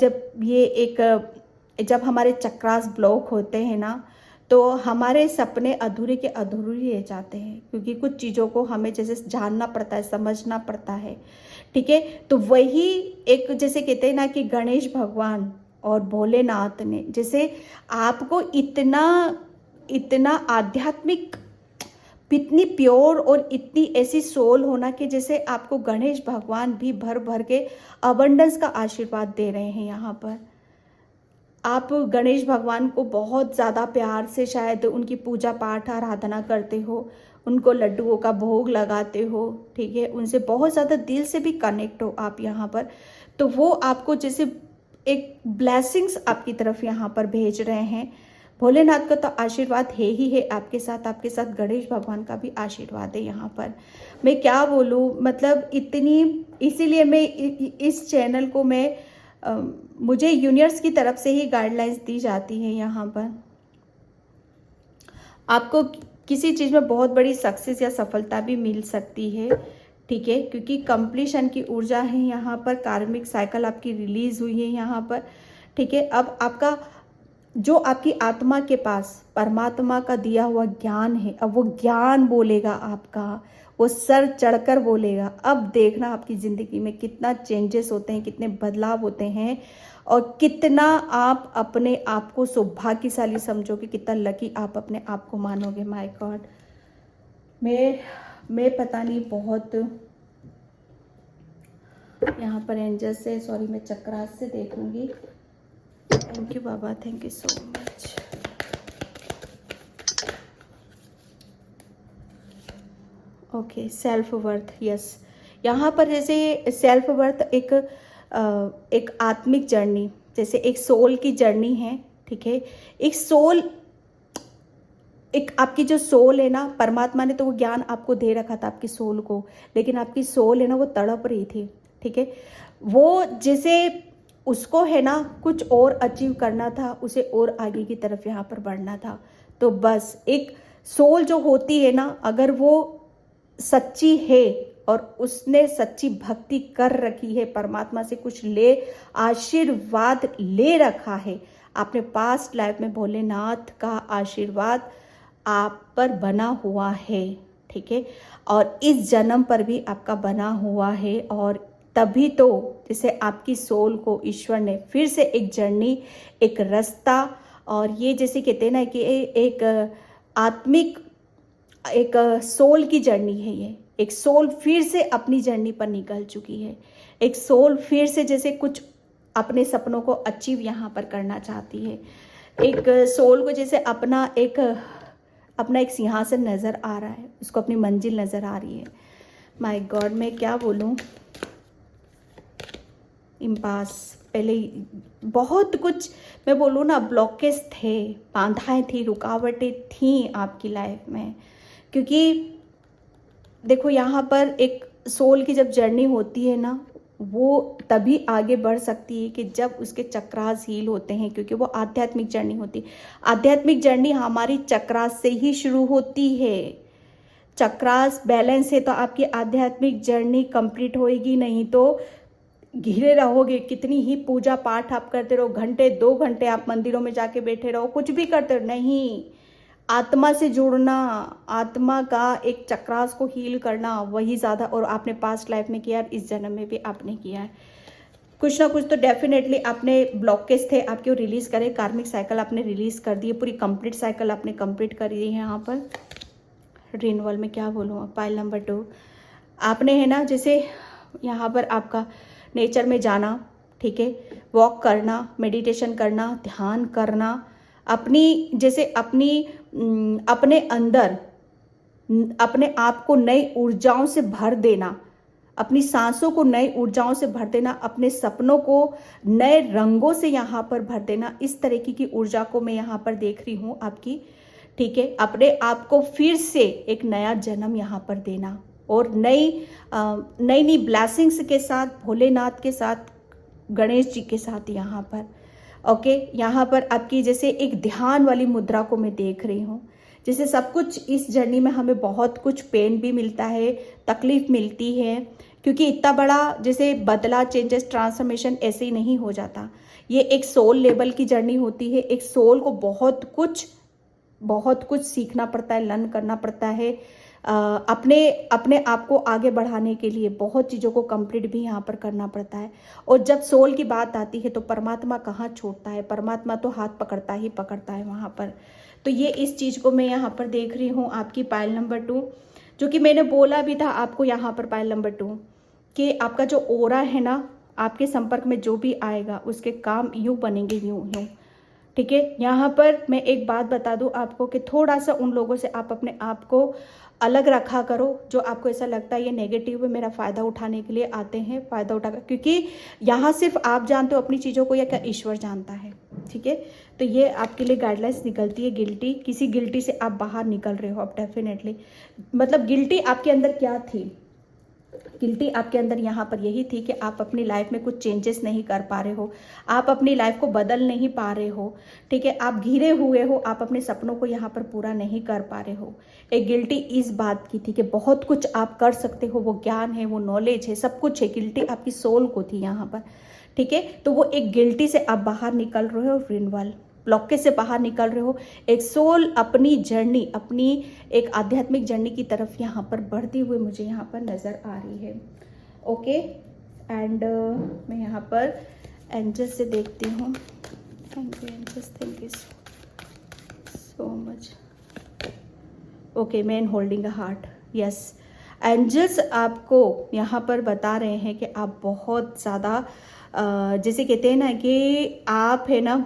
जब हमारे चक्रास ब्लॉक होते हैं ना, तो हमारे सपने अधूरे के अधूरे रह जाते हैं, क्योंकि कुछ चीज़ों को हमें जैसे जानना पड़ता है, समझना पड़ता है, ठीक है। तो वही एक, जैसे कहते हैं ना कि गणेश भगवान और भोलेनाथ ने जैसे आपको इतना आध्यात्मिक, इतनी प्योर और इतनी ऐसी सोल होना कि जैसे आपको गणेश भगवान भी भर भर के अबंडेंस का आशीर्वाद दे रहे हैं यहाँ पर। आप गणेश भगवान को बहुत ज़्यादा प्यार से शायद उनकी पूजा पाठ आराधना करते हो, उनको लड्डुओं का भोग लगाते हो, ठीक है, उनसे बहुत ज़्यादा दिल से भी कनेक्ट हो आप यहाँ पर। तो वो आपको जैसे एक ब्लेसिंग्स आपकी तरफ यहाँ पर भेज रहे हैं। भोलेनाथ का तो आशीर्वाद है ही है आपके साथ गणेश भगवान का भी आशीर्वाद है यहाँ पर। मैं क्या बोलूँ, मतलब इसीलिए मैं इस चैनल को मैं मुझे यूनिवर्स की तरफ से ही गाइडलाइंस दी जाती है। यहाँ पर आपको किसी चीज़ में बहुत बड़ी सक्सेस या सफलता भी मिल सकती है, ठीक है, क्योंकि कंप्लीशन की ऊर्जा है यहाँ पर। कार्मिक साइकिल आपकी रिलीज हुई है यहाँ पर, ठीक है। अब आपका जो आपकी आत्मा के पास परमात्मा का दिया हुआ ज्ञान है, अब वो ज्ञान बोलेगा आपका, वो सर चढ़कर बोलेगा। अब देखना आपकी ज़िंदगी में कितना चेंजेस होते हैं, कितने बदलाव होते हैं, और कितना आप अपने आप को सौभाग्यशाली समझोगे, कितना लकी आप अपने आप को मानोगे। माय गॉड, मैं पता नहीं बहुत यहाँ पर एंजल से, सॉरी मैं चक्रास से देखूंगी। Thank you Baba, thank you so much. Okay, self worth, yes. यहाँ पर जैसे सेल्फ वर्थ एक आत्मिक जर्नी, जैसे एक सोल की जर्नी है, ठीक है। एक सोल, एक आपकी जो सोल है ना, परमात्मा ने तो वो ज्ञान आपको दे रखा था आपकी सोल को, लेकिन आपकी सोल है ना वो तड़प रही थी, ठीक है। वो जैसे उसको है ना कुछ और अचीव करना था, उसे और आगे की तरफ यहाँ पर बढ़ना था। तो बस एक सोल जो होती है ना, अगर वो सच्ची है और उसने सच्ची भक्ति कर रखी है, परमात्मा से कुछ ले आशीर्वाद ले रखा है, आपने पास्ट लाइफ में भोलेनाथ का आशीर्वाद आप पर बना हुआ है, ठीक है, और इस जन्म पर भी आपका बना हुआ है। और तभी तो जैसे आपकी सोल को ईश्वर ने फिर से एक जर्नी, एक रास्ता, और ये जैसे कहते हैं ना कि एक आत्मिक, एक सोल की जर्नी है। ये एक सोल फिर से अपनी जर्नी पर निकल चुकी है। एक सोल फिर से जैसे कुछ अपने सपनों को अचीव यहाँ पर करना चाहती है। एक सोल को जैसे अपना एक सिंहासन नज़र आ रहा है, उसको अपनी मंजिल नज़र आ रही है। माय गॉड, मैं क्या बोलूँ। इम्पास, पहले बहुत कुछ मैं बोलूँ ना, ब्लॉकेज थे, बाधाएं थी, रुकावटें थी आपकी लाइफ में, क्योंकि देखो यहाँ पर एक सोल की जब जर्नी होती है ना, वो तभी आगे बढ़ सकती है कि जब उसके चक्रास हील होते हैं, क्योंकि वो आध्यात्मिक जर्नी होती है। आध्यात्मिक जर्नी हमारी चक्रास से ही शुरू होती है। चक्रास बैलेंस है तो आपकी आध्यात्मिक जर्नी कंप्लीट होएगी, नहीं तो घिरे रहोगे। कितनी ही पूजा पाठ आप करते रहो, घंटे 2 घंटे आप मंदिरों में जाके बैठे रहो, कुछ भी करते रहो, नहीं। आत्मा से जुड़ना, आत्मा का एक चक्रास को हील करना, वही ज़्यादा। और आपने पास्ट लाइफ में किया, इस जन्म में भी आपने किया है। कुछ ना कुछ तो डेफिनेटली आपने ब्लॉकेज थे, आपके वो रिलीज़ करे। कार्मिक साइकिल आपने रिलीज़ कर दी है, पूरी कंप्लीट साइकिल आपने कंप्लीट कर दी है। यहाँ पर रिन्यूअल में क्या बोलूँ, पाइल नंबर 2 आपने है ना, जैसे यहाँ पर आपका नेचर में जाना, ठीक है, वॉक करना, मेडिटेशन करना, ध्यान करना, अपनी जैसे अपने अंदर अपने आप को नई ऊर्जाओं से भर देना, अपनी सांसों को नई ऊर्जाओं से भर देना, अपने सपनों को नए रंगों से यहाँ पर भर देना। इस तरीके की ऊर्जा को मैं यहाँ पर देख रही हूँ आपकी, ठीक है। अपने आप को फिर से एक नया जन्म यहाँ पर देना, और नई ब्लेसिंग्स के साथ, भोलेनाथ के साथ, गणेश जी के साथ यहाँ पर। ओके, यहाँ पर आपकी जैसे एक ध्यान वाली मुद्रा को मैं देख रही हूँ। जैसे सब कुछ इस जर्नी में हमें बहुत कुछ पेन भी मिलता है, तकलीफ मिलती है, क्योंकि इतना बड़ा जैसे बदला, चेंजेस, ट्रांसफॉर्मेशन ऐसे ही नहीं हो जाता। ये एक सोल लेवल की जर्नी होती है। एक सोल को बहुत कुछ सीखना पड़ता है, लर्न करना पड़ता है, अपने आप को आगे बढ़ाने के लिए बहुत चीज़ों को कंप्लीट भी यहाँ पर करना पड़ता है। और जब सोल की बात आती है तो परमात्मा कहाँ छोड़ता है, परमात्मा तो हाथ पकड़ता ही पकड़ता है वहाँ पर। तो ये इस चीज़ को मैं यहाँ पर देख रही हूँ आपकी पाइल नंबर 2, जो कि मैंने बोला भी था आपको यहाँ पर पाइल नंबर 2 कि आपका जो ओरा है ना, आपके संपर्क में जो भी आएगा उसके काम यूँ बनेंगे, यूँ, ठीक है। यहाँ पर मैं एक बात बता दूँ आपको कि थोड़ा सा उन लोगों से आप अपने आप को अलग रखा करो जो आपको ऐसा लगता है ये नेगेटिव है, मेरा फ़ायदा उठाने के लिए आते हैं, फ़ायदा उठाकर, क्योंकि यहाँ सिर्फ आप जानते हो अपनी चीज़ों को, या क्या ईश्वर जानता है, ठीक है। तो ये आपके लिए गाइडलाइंस निकलती है। गिल्टी, किसी गिल्टी से आप बाहर निकल रहे हो अब डेफिनेटली। मतलब गिल्टी आपके अंदर क्या थी, गिल्टी आपके अंदर यहाँ पर यही थी कि आप अपनी लाइफ में कुछ चेंजेस नहीं कर पा रहे हो, आप अपनी लाइफ को बदल नहीं पा रहे हो, ठीक है, आप घिरे हुए हो, आप अपने सपनों को यहाँ पर पूरा नहीं कर पा रहे हो। एक गिल्टी इस बात की थी कि बहुत कुछ आप कर सकते हो, वो ज्ञान है, वो नॉलेज है, सब कुछ है। गिल्टी आपकी सोल को थी यहाँ पर, ठीक है। तो वो एक गिल्टी से आप बाहर निकल रहे हो, रिन्यूअल ब्लॉकेज से बाहर निकल रहे हो, एक सोल अपनी जर्नी, अपनी एक आध्यात्मिक जर्नी की तरफ यहाँ पर बढ़ती हुई मुझे यहाँ पर नज़र आ रही है। ओके, एंड मैं यहाँ पर एंजल्स से देखती हूँ। Thank you angels, thank you so much. Okay, man holding a heart, yes. Angels आपको यहाँ पर बता रहे हैं कि आप बहुत ज़्यादा जैसे कहते हैं ना कि आप है ना,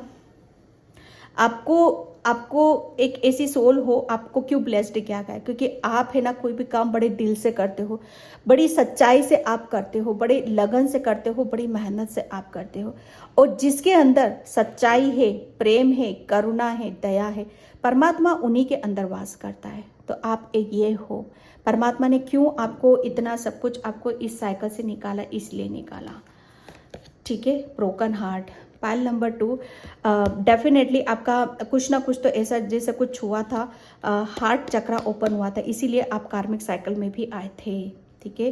आपको एक ऐसी सोल हो, आपको क्यों ब्लेस्ड किया गया है, क्योंकि आप है ना कोई भी काम बड़े दिल से करते हो, बड़ी सच्चाई से आप करते हो, बड़े लगन से करते हो, बड़ी मेहनत से आप करते हो। और जिसके अंदर सच्चाई है, प्रेम है, करुणा है, दया है, परमात्मा उन्हीं के अंदर वास करता है। तो आप एक ये हो। परमात्मा ने क्यों आपको इतना सब कुछ आपको इस साइकिल से निकाला, इसलिए निकाला, ठीक है। Broken heart, pile number 2, definitely आपका कुछ ना कुछ तो ऐसा जैसे कुछ हुआ था, हार्ट चक्रा ओपन हुआ था, इसीलिए आप कार्मिक साइकिल में भी आए थे, ठीक है।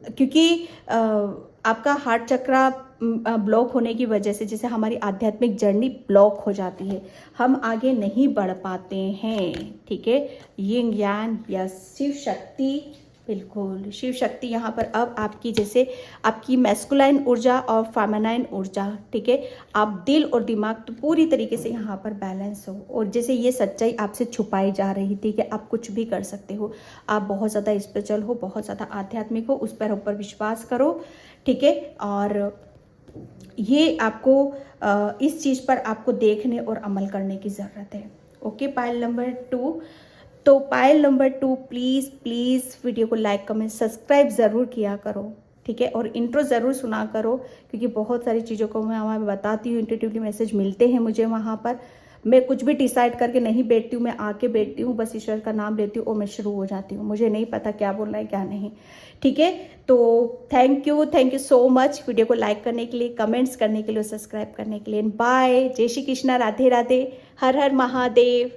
क्योंकि आपका हार्ट चक्रा ब्लॉक होने की वजह से जैसे हमारी आध्यात्मिक जर्नी ब्लॉक हो जाती है, हम आगे नहीं बढ़ पाते हैं, ठीक है। यिंग यान या शिव शक्ति, बिल्कुल शिव शक्ति यहाँ पर अब आपकी जैसे आपकी मैस्कुलाइन ऊर्जा और फेमिनाइन ऊर्जा, ठीक है, आप दिल और दिमाग तो पूरी तरीके से यहाँ पर बैलेंस हो। और जैसे ये सच्चाई आपसे छुपाई जा रही थी कि आप कुछ भी कर सकते हो, आप बहुत ज़्यादा स्पिरिचुअल हो, बहुत ज़्यादा आध्यात्मिक हो, उस पर ऊपर विश्वास करो, ठीक है। और ये आपको इस चीज़ पर आपको देखने और अमल करने की ज़रूरत है। Okay, pile number 2। तो pile number 2, please please video को लाइक कमेंट सब्सक्राइब ज़रूर किया करो, ठीक है। और इंट्रो ज़रूर सुना करो, क्योंकि बहुत सारी चीज़ों को मैं वहाँ बताती हूँ, इंट्यूटिवली मैसेज मिलते हैं मुझे वहाँ पर। मैं कुछ भी डिसाइड करके नहीं बैठती हूँ, मैं आके बैठती हूँ, बस ईश्वर का नाम लेती हूँ और मैं शुरू हो जाती हूँ। मुझे नहीं पता क्या बोलना है क्या नहीं, ठीक है। तो thank you so much video को लाइक करने के लिए, कमेंट्स करने के लिए, सब्सक्राइब करने के लिए। बाय, जय श्री कृष्णा, राधे राधे, हर हर महादेव।